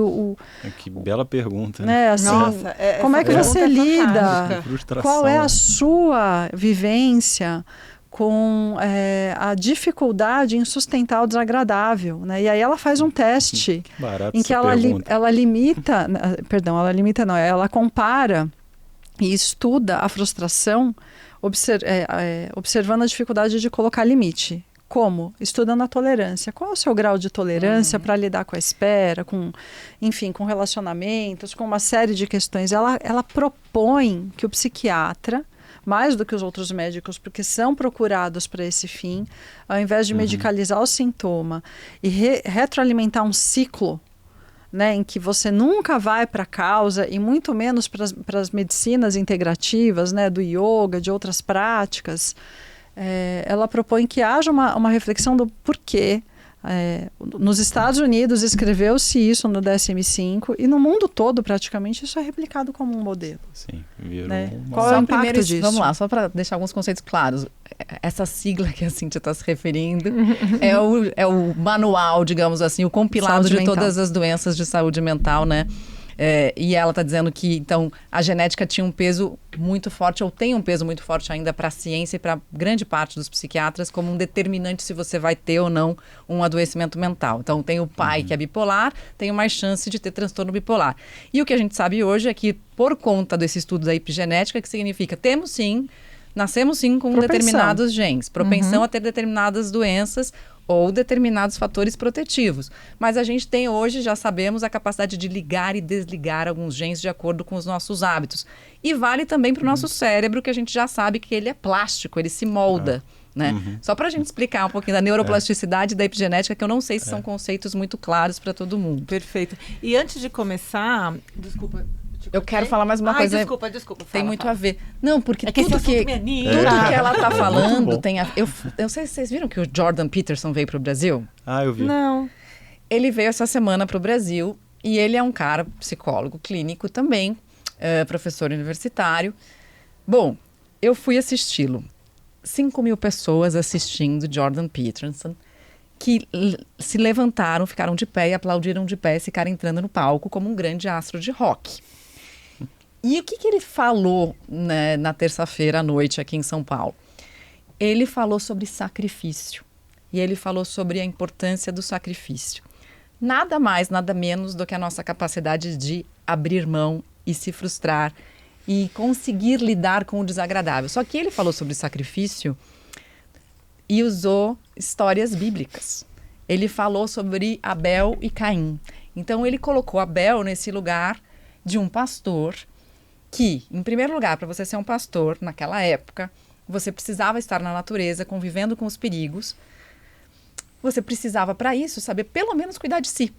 Que bela pergunta, né? Assim, Nossa, como é que você lida? Qual é a né? sua vivência com a dificuldade em sustentar o desagradável, né? E aí ela faz um teste Barato em que essa pergunta. ela limita, ela limita não, ela compara e estuda a frustração observando a dificuldade de colocar limite. Como? Estudando a tolerância. Qual é o seu grau de tolerância para lidar com a espera, enfim, com relacionamentos, com uma série de questões. Ela propõe que o psiquiatra, mais do que os outros médicos, porque são procurados para esse fim, ao invés de medicalizar o sintoma e retroalimentar um ciclo, né, em que você nunca vai para a causa e muito menos para as medicinas integrativas, né, do yoga, de outras práticas, ela propõe que haja uma reflexão do porquê. Nos Estados Unidos escreveu-se isso no DSM-5 e no mundo todo praticamente isso é replicado como um modelo. Sim, virou Né? uma... Qual é o Só impacto primeiro, disso? vamos lá, só para deixar alguns conceitos claros. Essa sigla que a Cíntia está se referindo é o manual, digamos assim, o compilado Saúde de mental. todas as doenças de saúde mental, né? E ela está dizendo que, então, a genética tinha um peso muito forte, ou tem um peso muito forte ainda para a ciência e para grande parte dos psiquiatras, como um determinante se você vai ter ou não um adoecimento mental. Então, tem o pai que é bipolar, tem mais chance de ter transtorno bipolar. E o que a gente sabe hoje é que, por conta desse estudo da epigenética, que significa, temos sim, nascemos sim com Propensão. determinados genes, propensão a ter determinadas doenças, ou determinados fatores protetivos. Mas a gente tem hoje, já sabemos, a capacidade de ligar e desligar alguns genes de acordo com os nossos hábitos. E vale também para o nosso cérebro, que a gente já sabe que ele é plástico, ele se molda. Né? Só para a gente explicar um pouquinho da neuroplasticidade e da epigenética, que eu não sei se são conceitos muito claros para todo mundo. Perfeito. E antes de começar, desculpa. Eu quero falar mais uma coisa. Desculpa. Tem muito a ver. Não, porque É que esse tudo assunto que me anima. tudo que ela está Muito falando bom. tem a... Eu sei se vocês viram que o Jordan Peterson veio para o Brasil. eu vi. Não. Ele veio essa semana para o Brasil e ele é um cara psicólogo clínico também, professor universitário. Bom, eu fui assisti-lo. 5.000 pessoas assistindo Jordan Peterson, que se levantaram, ficaram de pé e aplaudiram de pé esse ficaram entrando no palco como um grande astro de rock. E o que ele falou, né, na terça-feira à noite aqui em São Paulo? Ele falou sobre sacrifício. E ele falou sobre a importância do sacrifício. Nada mais, nada menos do que a nossa capacidade de abrir mão e se frustrar e conseguir lidar com o desagradável. Só que ele falou sobre sacrifício e usou histórias bíblicas. Ele falou sobre Abel e Caim. Então ele colocou Abel nesse lugar de um pastor que, em primeiro lugar, para você ser um pastor naquela época, você precisava estar na natureza, convivendo com os perigos. Você precisava, para isso, saber pelo menos cuidar de si.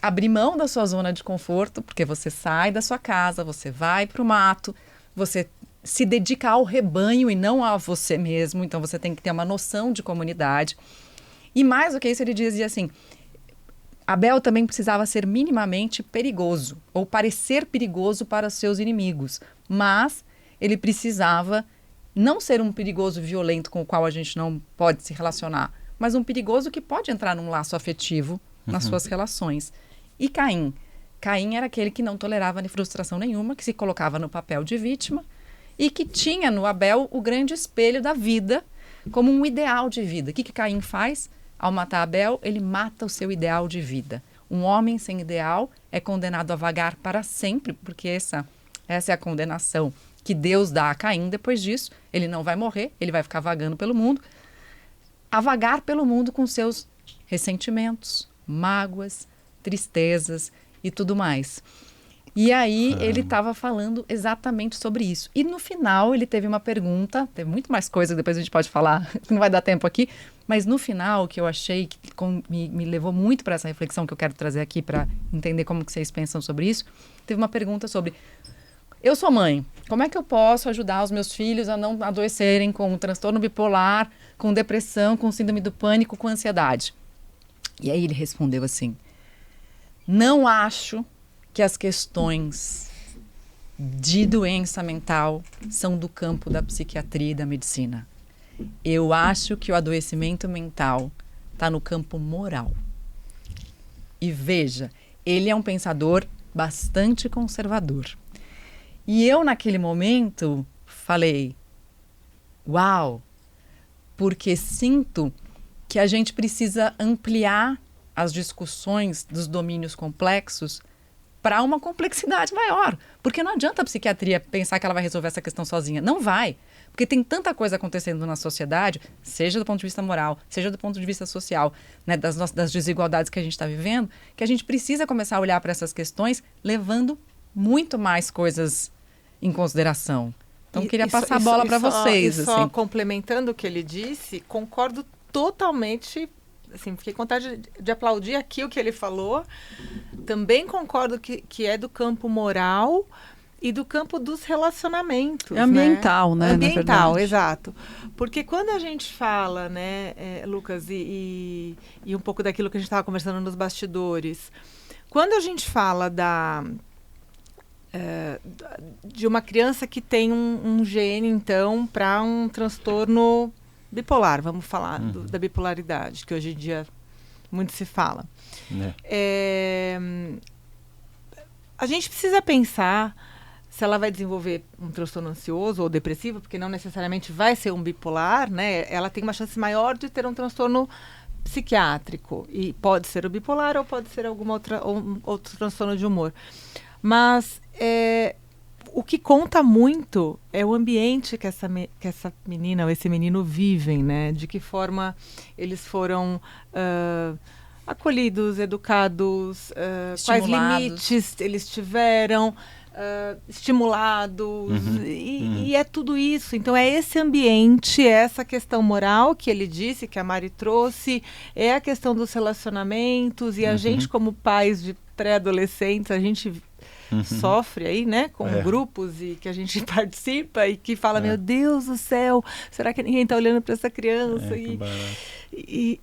Abrir mão da sua zona de conforto, porque você sai da sua casa, você vai para o mato, você se dedica ao rebanho e não a você mesmo. Então, você tem que ter uma noção de comunidade. E mais do que isso, ele dizia assim, Abel também precisava ser minimamente perigoso, ou parecer perigoso para os seus inimigos. Mas ele precisava não ser um perigoso violento com o qual a gente não pode se relacionar, mas um perigoso que pode entrar num laço afetivo nas suas relações. E Caim? Caim era aquele que não tolerava frustração nenhuma, que se colocava no papel de vítima e que tinha no Abel o grande espelho da vida como um ideal de vida. O que Caim faz? Ao matar Abel, ele mata o seu ideal de vida. Um homem sem ideal é condenado a vagar para sempre, porque essa é a condenação que Deus dá a Caim. Depois disso, ele não vai morrer, ele vai ficar vagando pelo mundo, a vagar pelo mundo com seus ressentimentos, mágoas, tristezas e tudo mais. E aí ele estava falando exatamente sobre isso. E no final ele teve uma pergunta, teve muito mais coisa que depois a gente pode falar, não vai dar tempo aqui, mas no final o que eu achei que me levou muito para essa reflexão que eu quero trazer aqui para entender como que vocês pensam sobre isso, teve uma pergunta sobre eu sou mãe. Como é que eu posso ajudar os meus filhos a não adoecerem com um transtorno bipolar, com depressão, com síndrome do pânico, com ansiedade? E aí ele respondeu assim: não acho que as questões de doença mental são do campo da psiquiatria e da medicina. Eu acho que o adoecimento mental está no campo moral. E veja, ele é um pensador bastante conservador. E eu, naquele momento, falei, uau, porque sinto que a gente precisa ampliar as discussões dos domínios complexos para uma complexidade maior. Porque não adianta a psiquiatria pensar que ela vai resolver essa questão sozinha. Não vai. Porque tem tanta coisa acontecendo na sociedade, seja do ponto de vista moral, seja do ponto de vista social, né, das desigualdades que a gente está vivendo, que a gente precisa começar a olhar para essas questões levando muito mais coisas em consideração. Então, queria passar a bola para vocês. Só complementando o que ele disse, concordo totalmente. Assim, fiquei com vontade de aplaudir aqui o que ele falou. Também concordo que é do campo moral e do campo dos relacionamentos. Ambiental, né? Ambiental, exato. Porque quando a gente fala, né, Lucas, e um pouco daquilo que a gente estava conversando nos bastidores, quando a gente fala de uma criança que tem um gene, então, para um transtorno bipolar, vamos falar da bipolaridade, que hoje em dia muito se fala. A gente precisa pensar se ela vai desenvolver um transtorno ansioso ou depressivo, porque não necessariamente vai ser um bipolar, né? Ela tem uma chance maior de ter um transtorno psiquiátrico, e pode ser o bipolar ou pode ser outro transtorno de humor. Mas o que conta muito é o ambiente que essa menina ou esse menino vivem, né? De que forma eles foram acolhidos, educados, quais limites eles tiveram, estimulados, e é tudo isso. Então é esse ambiente, é essa questão moral que ele disse, que a Mari trouxe, é a questão dos relacionamentos, e a gente como pais de pré-adolescentes, a gente sofre aí, né, com grupos e que a gente participa e que fala, meu Deus do céu, será que ninguém está olhando para essa criança?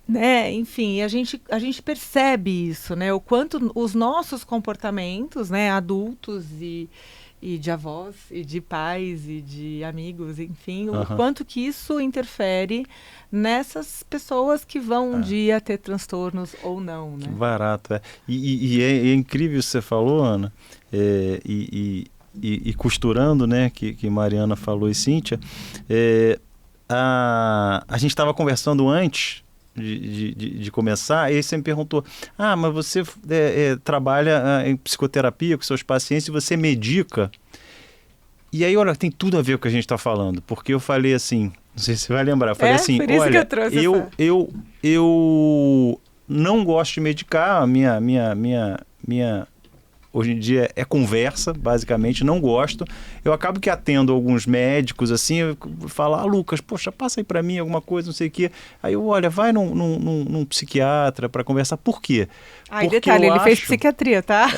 Né, enfim, a gente percebe isso, né, o quanto os nossos comportamentos, né, adultos e de avós, e de pais, e de amigos, enfim, o quanto que isso interfere nessas pessoas que vão um dia ter transtornos ou não, né? Barato, E é incrível isso que você falou, Ana, e costurando, né, que Mariana falou e Cíntia, a gente estava conversando antes de começar, e aí você me perguntou, mas você trabalha em psicoterapia com seus pacientes e você medica? E aí, olha, tem tudo a ver com o que a gente está falando, porque eu falei assim, não sei se você vai lembrar, eu falei assim, olha, eu não gosto de medicar, a minha hoje em dia é conversa, basicamente, não gosto. Eu acabo que atendo alguns médicos, assim, eu falo, Lucas, poxa, passa aí pra mim alguma coisa, não sei o quê. Aí eu, olha, vai num psiquiatra para conversar. Por quê? E detalhe, ele fez psiquiatria, tá?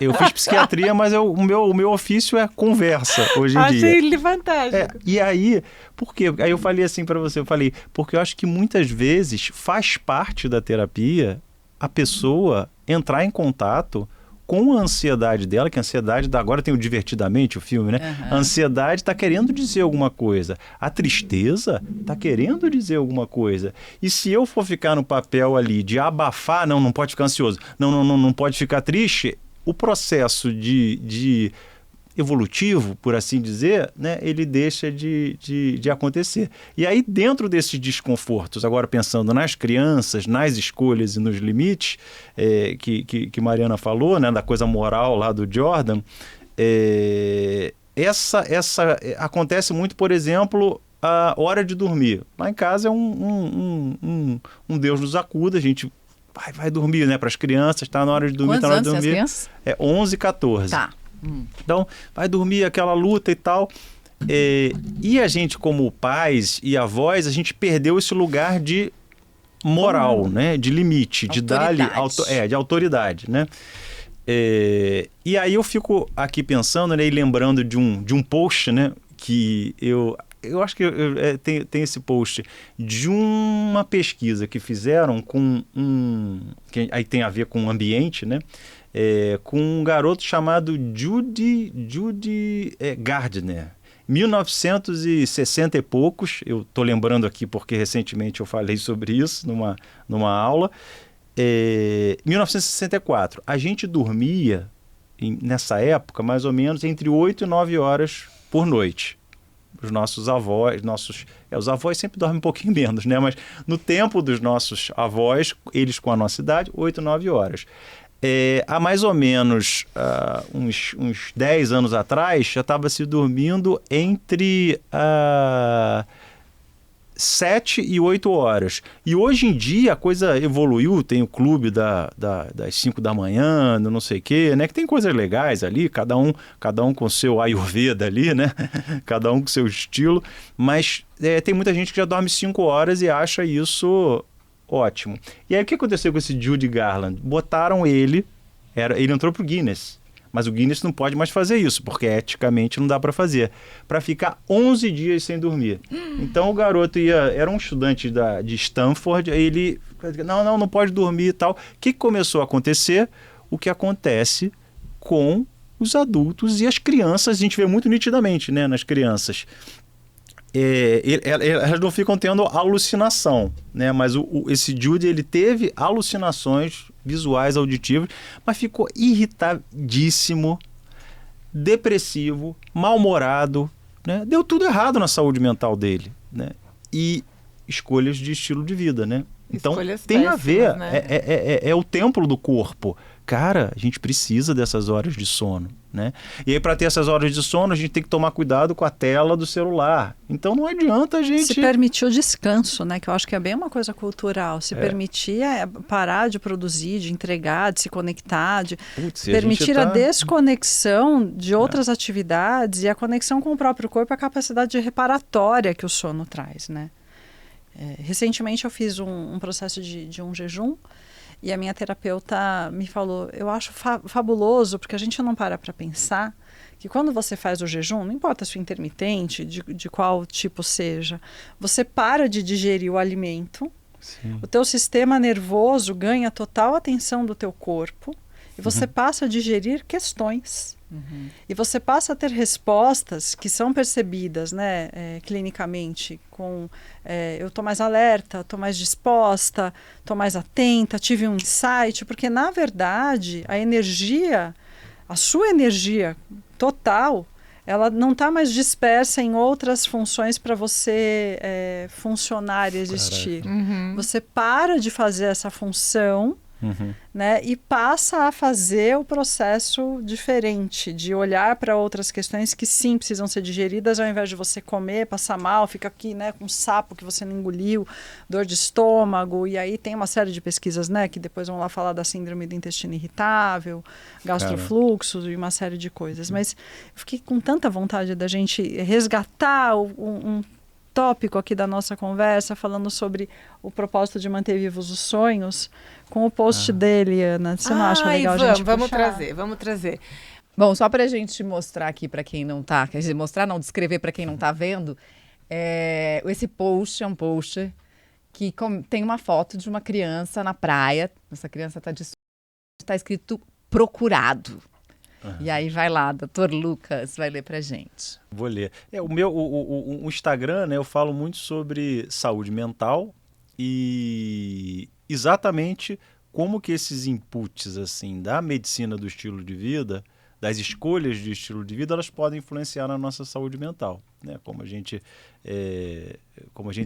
Eu fiz psiquiatria, mas o meu ofício é conversa, hoje em dia. Achei ele fantástico. E aí, por quê? Aí eu falei assim pra você, porque eu acho que muitas vezes faz parte da terapia a pessoa entrar em contato com a ansiedade dela, que a ansiedade, agora tem o Divertidamente, o filme, né? A ansiedade está querendo dizer alguma coisa. A tristeza está querendo dizer alguma coisa. E se eu for ficar no papel ali de abafar, não pode ficar ansioso, não pode ficar triste, o processo de evolutivo, por assim dizer, né, ele deixa de acontecer. E aí, dentro desses desconfortos, agora pensando nas crianças, nas escolhas e nos limites, que Mariana falou, né, da coisa moral lá do Jordan, essa acontece muito, por exemplo, a hora de dormir. Lá em casa é um Deus nos acuda, a gente vai dormir, né, para as crianças, está na hora de dormir, está na hora de dormir. Quantos anos as crianças? 11 e 14. Tá. Então, vai dormir, aquela luta e tal. E a gente, como pais e avós, a gente perdeu esse lugar de moral, né? De limite, de dar de autoridade, né? E aí eu fico aqui pensando, né, e lembrando de um post, né, que eu acho que tem esse post de uma pesquisa que fizeram com que aí tem a ver com o ambiente, né, com um garoto chamado Judy Gardner. 1960 e poucos, eu estou lembrando aqui porque recentemente eu falei sobre isso numa aula. 1964, a gente dormia nessa época mais ou menos entre 8 e 9 horas por noite. Os nossos avós, os avós sempre dormem um pouquinho menos, né? Mas no tempo dos nossos avós, eles com a nossa idade, 8, 9 horas. Há mais ou menos uns 10 anos atrás, já estava se dormindo entre 7 e 8 horas. E hoje em dia a coisa evoluiu, tem o clube das 5 da manhã, não sei o quê, né? Que tem coisas legais ali, cada um com o seu Ayurveda ali, né? Cada um com o seu estilo. Mas tem muita gente que já dorme 5 horas e acha isso ótimo. E aí o que aconteceu com esse Judy Garland? Botaram ele entrou pro Guinness. Mas o Guinness não pode mais fazer isso, porque eticamente não dá para fazer. Para ficar 11 dias sem dormir. Então o garoto era um estudante de Stanford, aí ele... Não pode dormir e tal. O que começou a acontecer? O que acontece com os adultos e as crianças, a gente vê muito nitidamente, né, nas crianças. Elas não ficam tendo alucinação, né? Mas esse Judy, ele teve alucinações visuais, auditivas, mas ficou irritadíssimo, depressivo, mal-humorado, né? Deu tudo errado na saúde mental dele, né? E escolhas de estilo de vida, né? Então Escolhas tem a péssimas, ver, né? é o templo do corpo. Cara, a gente precisa dessas horas de sono, né? E aí, para ter essas horas de sono, a gente tem que tomar cuidado com a tela do celular. Então não adianta a gente... Se permitir o descanso, né? Que eu acho que é bem uma coisa cultural. Se permitir parar de produzir, de entregar, de se conectar, de permitir a desconexão de outras atividades e a conexão com o próprio corpo, a capacidade reparatória que o sono traz, né? Recentemente eu fiz um processo de um jejum. E a minha terapeuta me falou, eu acho fabuloso, porque a gente não para pensar que quando você faz o jejum, não importa se é intermitente, de qual tipo seja, você para de digerir o alimento, Sim. O teu sistema nervoso ganha total atenção do teu corpo e você passa a digerir questões. E você passa a ter respostas que são percebidas, né, clinicamente, com eu estou mais alerta, estou mais disposta, estou mais atenta, tive um insight, porque na verdade a sua energia total, ela não está mais dispersa em outras funções para você funcionar e existir. Você para de fazer essa função, né, e passa a fazer o processo diferente, de olhar para outras questões que sim precisam ser digeridas, ao invés de você comer, passar mal, fica aqui, né, com um sapo que você não engoliu, dor de estômago, e aí tem uma série de pesquisas, né, que depois vão lá falar da síndrome do intestino irritável, gastrofluxo e uma série de coisas. Mas eu fiquei com tanta vontade da gente resgatar um tópico aqui da nossa conversa, falando sobre o propósito de manter vivos os sonhos, com o post dele, Ana. Você não acha legal a gente vamos trazer. Bom, só para a gente mostrar aqui para quem não está, quer dizer, descrever para quem não está vendo, esse post é um post que tem uma foto de uma criança na praia, essa criança está escrito procurado. E aí vai lá, Dr. Lucas vai ler pra gente. Vou ler. O Instagram, né, eu falo muito sobre saúde mental e exatamente como que esses inputs assim, da medicina do estilo de vida, das escolhas de estilo de vida, elas podem influenciar na nossa saúde mental, né? Como a gente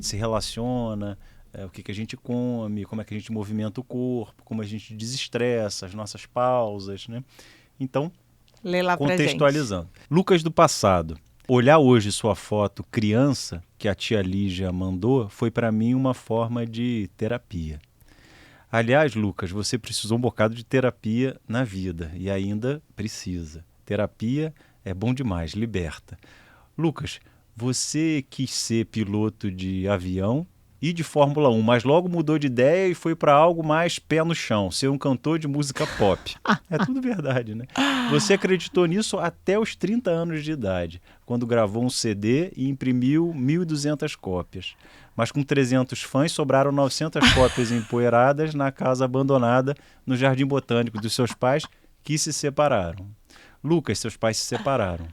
se relaciona, o que a gente come, como é que a gente movimenta o corpo, como a gente desestressa, as nossas pausas, né? Então, lê lá contextualizando. Lucas do passado. Olhar hoje sua foto criança, que a tia Lígia mandou, foi para mim uma forma de terapia. Aliás, Lucas, você precisou um bocado de terapia na vida e ainda precisa. Terapia é bom demais, liberta. Lucas, você quis ser piloto de avião e de Fórmula 1, mas logo mudou de ideia e foi para algo mais pé no chão, ser um cantor de música pop. É tudo verdade, né? Você acreditou nisso até os 30 anos de idade, quando gravou um CD e imprimiu 1.200 cópias. Mas com 300 fãs, sobraram 900 cópias empoeiradas na casa abandonada no Jardim Botânico dos seus pais, que se separaram. Lucas, seus pais se separaram.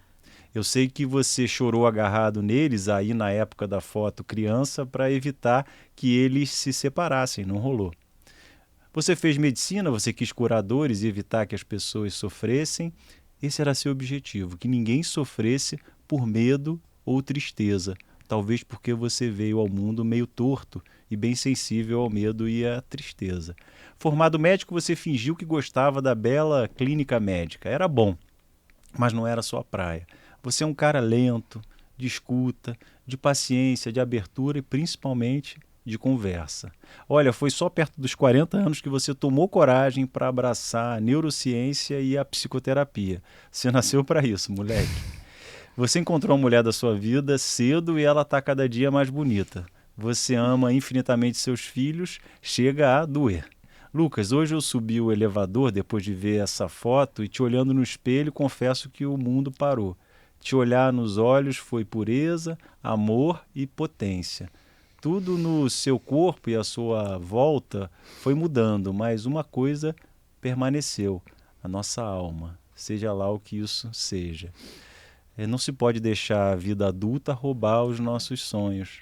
Eu sei que você chorou agarrado neles aí na época da foto criança para evitar que eles se separassem, não rolou. Você fez medicina, você quis curar dores e evitar que as pessoas sofressem. Esse era seu objetivo, que ninguém sofresse por medo ou tristeza. Talvez porque você veio ao mundo meio torto e bem sensível ao medo e à tristeza. Formado médico, você fingiu que gostava da bela clínica médica. Era bom, mas não era sua praia. Você é um cara lento, de escuta, de paciência, de abertura e principalmente de conversa. Olha, foi só perto dos 40 anos que você tomou coragem para abraçar a neurociência e a psicoterapia. Você nasceu para isso, moleque. Você encontrou a mulher da sua vida cedo e ela está cada dia mais bonita. Você ama infinitamente seus filhos, chega a doer. Lucas, hoje eu subi o elevador depois de ver essa foto e te olhando no espelho, confesso que o mundo parou. Te olhar nos olhos foi pureza, amor e potência. Tudo no seu corpo e à sua volta foi mudando, mas uma coisa permaneceu, a nossa alma, seja lá o que isso seja. Não se pode deixar a vida adulta roubar os nossos sonhos.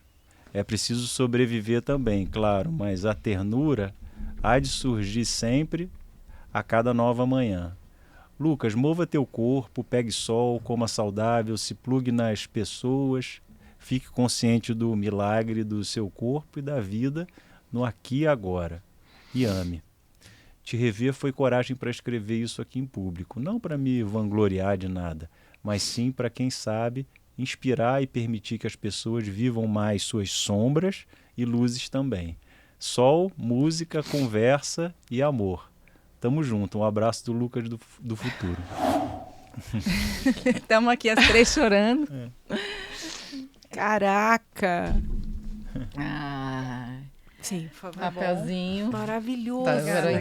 É preciso sobreviver também, claro, mas a ternura há de surgir sempre a cada nova manhã. Lucas, mova teu corpo, pegue sol, coma saudável, se plugue nas pessoas, fique consciente do milagre do seu corpo e da vida no aqui e agora. E ame. Te rever foi coragem para escrever isso aqui em público, não para me vangloriar de nada, mas sim para, quem sabe, inspirar e permitir que as pessoas vivam mais suas sombras e luzes também. Sol, música, conversa e amor. Tamo junto. Um abraço do Lucas do futuro. Estamos aqui as três chorando. Caraca! Sim, por favor. Papelzinho. Maravilhoso.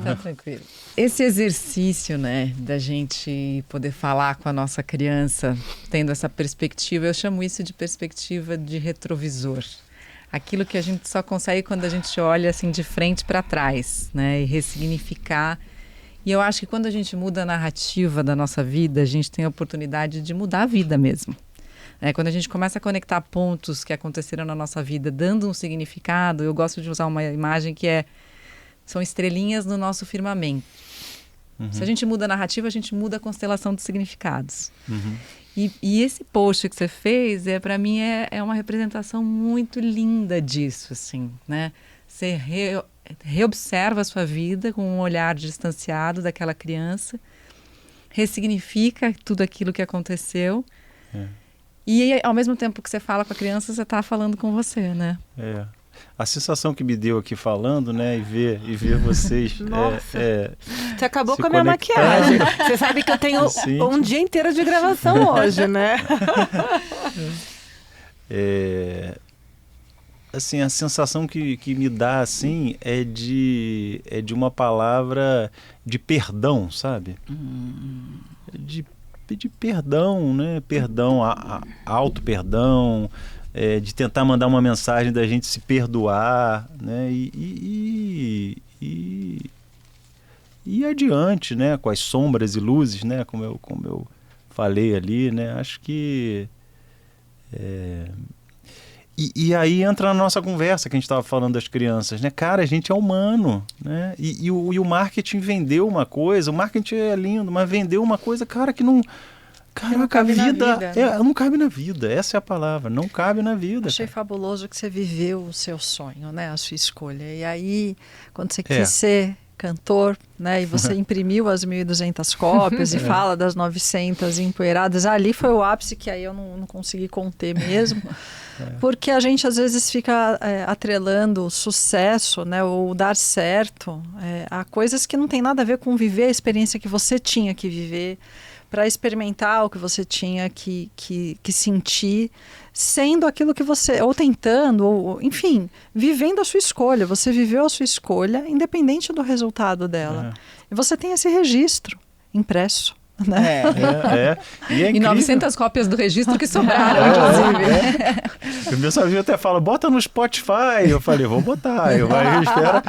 Tá tranquilo. Esse exercício, né, da gente poder falar com a nossa criança, tendo essa perspectiva, eu chamo isso de perspectiva de retrovisor. Aquilo que a gente só consegue quando a gente olha assim de frente para trás, né, e ressignificar. E eu acho que quando a gente muda a narrativa da nossa vida, a gente tem a oportunidade de mudar a vida mesmo. Quando a gente começa a conectar pontos que aconteceram na nossa vida, dando um significado, eu gosto de usar uma imagem que são estrelinhas no nosso firmamento. Uhum. Se a gente muda a narrativa, a gente muda a constelação de significados. Uhum. E esse post que você fez, para mim, é uma representação muito linda disso, assim, né? Você reobserva a sua vida com um olhar distanciado daquela criança, ressignifica tudo aquilo que aconteceu. E ao mesmo tempo que você fala com a criança, você está falando com você, né? A sensação que me deu aqui falando, né, e ver vocês. Nossa, você acabou com a minha conectar. maquiagem. Você sabe que eu tenho um dia inteiro de gravação hoje, né? Assim, a sensação que me dá assim é de uma palavra de perdão, sabe? De perdão, né? Perdão, auto-perdão, de tentar mandar uma mensagem da gente se perdoar, né? E adiante, né? Com as sombras e luzes, né? Como eu falei ali, né? Acho que... E aí entra na nossa conversa que a gente estava falando das crianças, né? Cara, a gente é humano, né? E o marketing vendeu uma coisa, o marketing é lindo, mas vendeu uma coisa, cara, que não... Caraca, a vida não cabe na vida, essa é a palavra, não cabe na vida. Achei fabuloso que você viveu o seu sonho, né? A sua escolha. E aí, quando você quis ser cantor, né? E você imprimiu as 1.200 cópias e fala das 900 empoeiradas, ali foi o ápice que aí eu não consegui conter mesmo. Porque a gente às vezes fica atrelando o sucesso, né, ou dar certo a coisas que não tem nada a ver com viver a experiência que você tinha que viver para experimentar o que você tinha que sentir, sendo aquilo que você, ou tentando, ou enfim, vivendo a sua escolha. Você viveu a sua escolha, independente do resultado dela. E você tem esse registro impresso. Né? E é incrível. 900 cópias do registro que sobraram, inclusive. O meu amigo até fala, bota no Spotify. Eu falei, vou botar. Eu espero.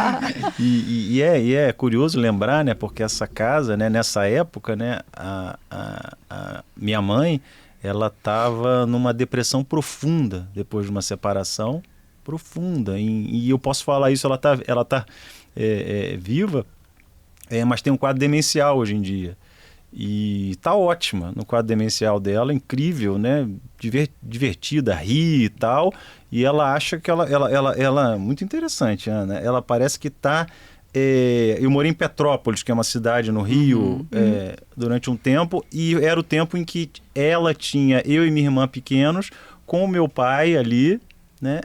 E é curioso lembrar, né? Porque essa casa, né, nessa época, né, a minha mãe, ela estava numa depressão profunda depois de uma separação profunda. E eu posso falar isso, ela tá viva, mas tem um quadro demencial hoje em dia. E tá ótima no quadro demencial dela, incrível, né? Divertida, ri e tal. E ela acha que ela muito interessante, Ana. Ela parece que tá... eu morei em Petrópolis, que é uma cidade no Rio, durante um tempo. E era o tempo em que ela tinha eu e minha irmã pequenos, com o meu pai ali, né?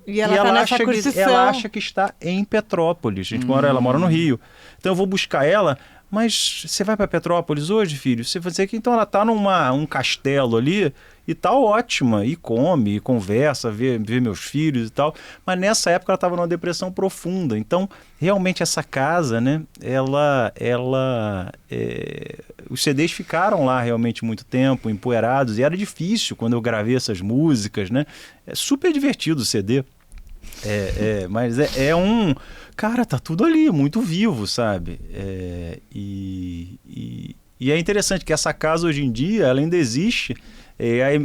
E ela acha que está em Petrópolis. Ela mora no Rio. Então eu vou buscar ela... Mas você vai para Petrópolis hoje, filho? Você vai dizer que então ela está num castelo ali e tá ótima, e come, e conversa, vê meus filhos e tal. Mas nessa época ela estava numa depressão profunda. Então, realmente essa casa, né? Os CDs ficaram lá realmente muito tempo, empoeirados. E era difícil quando eu gravei essas músicas, né? É super divertido o CD. Mas é um... Cara, tá tudo ali, muito vivo, sabe? E é interessante que essa casa hoje em dia, ela ainda existe.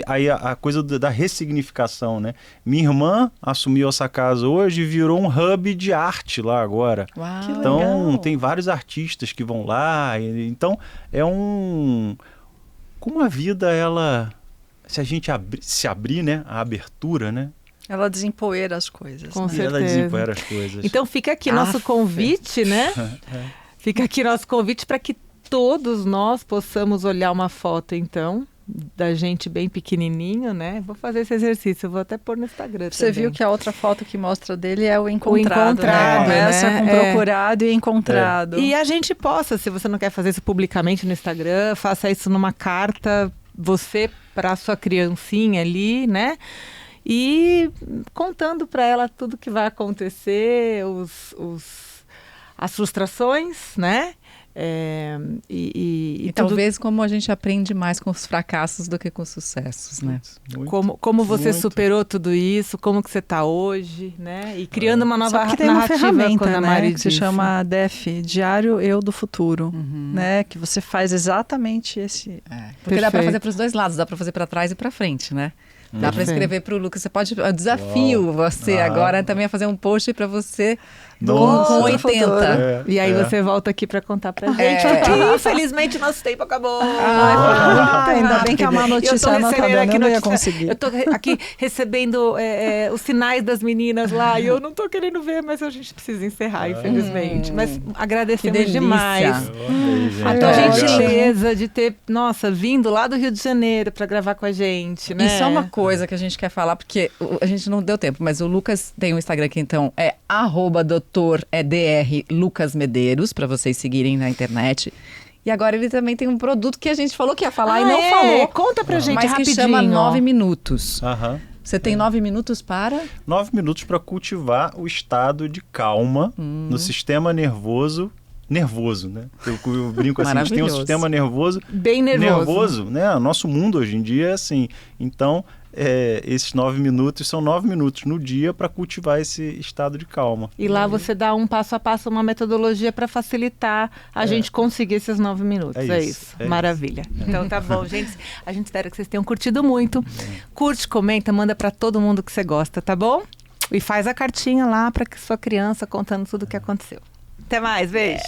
Aí a coisa da ressignificação, né? Minha irmã assumiu essa casa hoje e virou um hub de arte lá agora. Uau, então, legal. Tem vários artistas que vão lá. Então, como a vida, ela... Se a gente se abrir, né? A abertura, né? Ela desempoeira as coisas. Com né? certeza. Ela desempoeira as coisas. Então fica aqui nosso convite, né? Fica aqui nosso convite para que todos nós possamos olhar uma foto, então, da gente bem pequenininho, né? Vou fazer esse exercício, eu vou até pôr no Instagram Você também. viu que a outra foto que mostra dele é o encontrado, O encontrado, né? Começa né? com procurado e encontrado. E a gente possa, se você não quer fazer isso publicamente no Instagram, faça isso numa carta, você para a sua criancinha ali, né? E contando para ela tudo que vai acontecer, as frustrações, né? E tudo... talvez como a gente aprende mais com os fracassos do que com os sucessos, né? Como você superou tudo isso, como que você está hoje, né? E criando uma nova narrativa, tem uma ferramenta, quando a Mari que se disse. chama DEF, Diário Eu do Futuro, né? Que você faz exatamente esse... Porque dá para fazer para os dois lados, dá para fazer para trás e para frente, né? Dá para escrever para o Lucas. Você pode... Eu desafio você agora também a fazer um post para você com 80. E aí você volta aqui para contar pra gente. Porque infelizmente nosso tempo acabou. Ainda bem que é uma notícia anotadora, eu não ia conseguir. Eu tô aqui recebendo os sinais das meninas lá e eu não tô querendo ver, mas a gente precisa encerrar, infelizmente. Mas agradecemos demais a tua gentileza de ter, nossa, vindo lá do Rio de Janeiro para gravar com a gente, né? E só uma coisa que a gente quer falar, porque a gente não deu tempo, mas o Lucas tem um Instagram que então é @Dr. Lucas Medeiros, para vocês seguirem na internet. E agora ele também tem um produto que a gente falou que ia falar e não falou. Conta pra gente mas rapidinho. que chama 9 minutos. Você tem 9 minutos para? 9 minutos para cultivar o estado de calma no sistema nervoso, né? Eu brinco assim, a gente tem um sistema nervoso... Bem nervoso. Né? O nosso mundo hoje em dia é assim. Então, esses 9 minutos são 9 minutos no dia para cultivar esse estado de calma. E lá você dá um passo a passo, uma metodologia para facilitar a gente conseguir esses 9 minutos. É isso. Maravilha. Então tá bom, gente. A gente espera que vocês tenham curtido muito. Curte, comenta, manda para todo mundo que você gosta, tá bom? E faz a cartinha lá para sua criança contando tudo o que aconteceu. Até mais, beijo.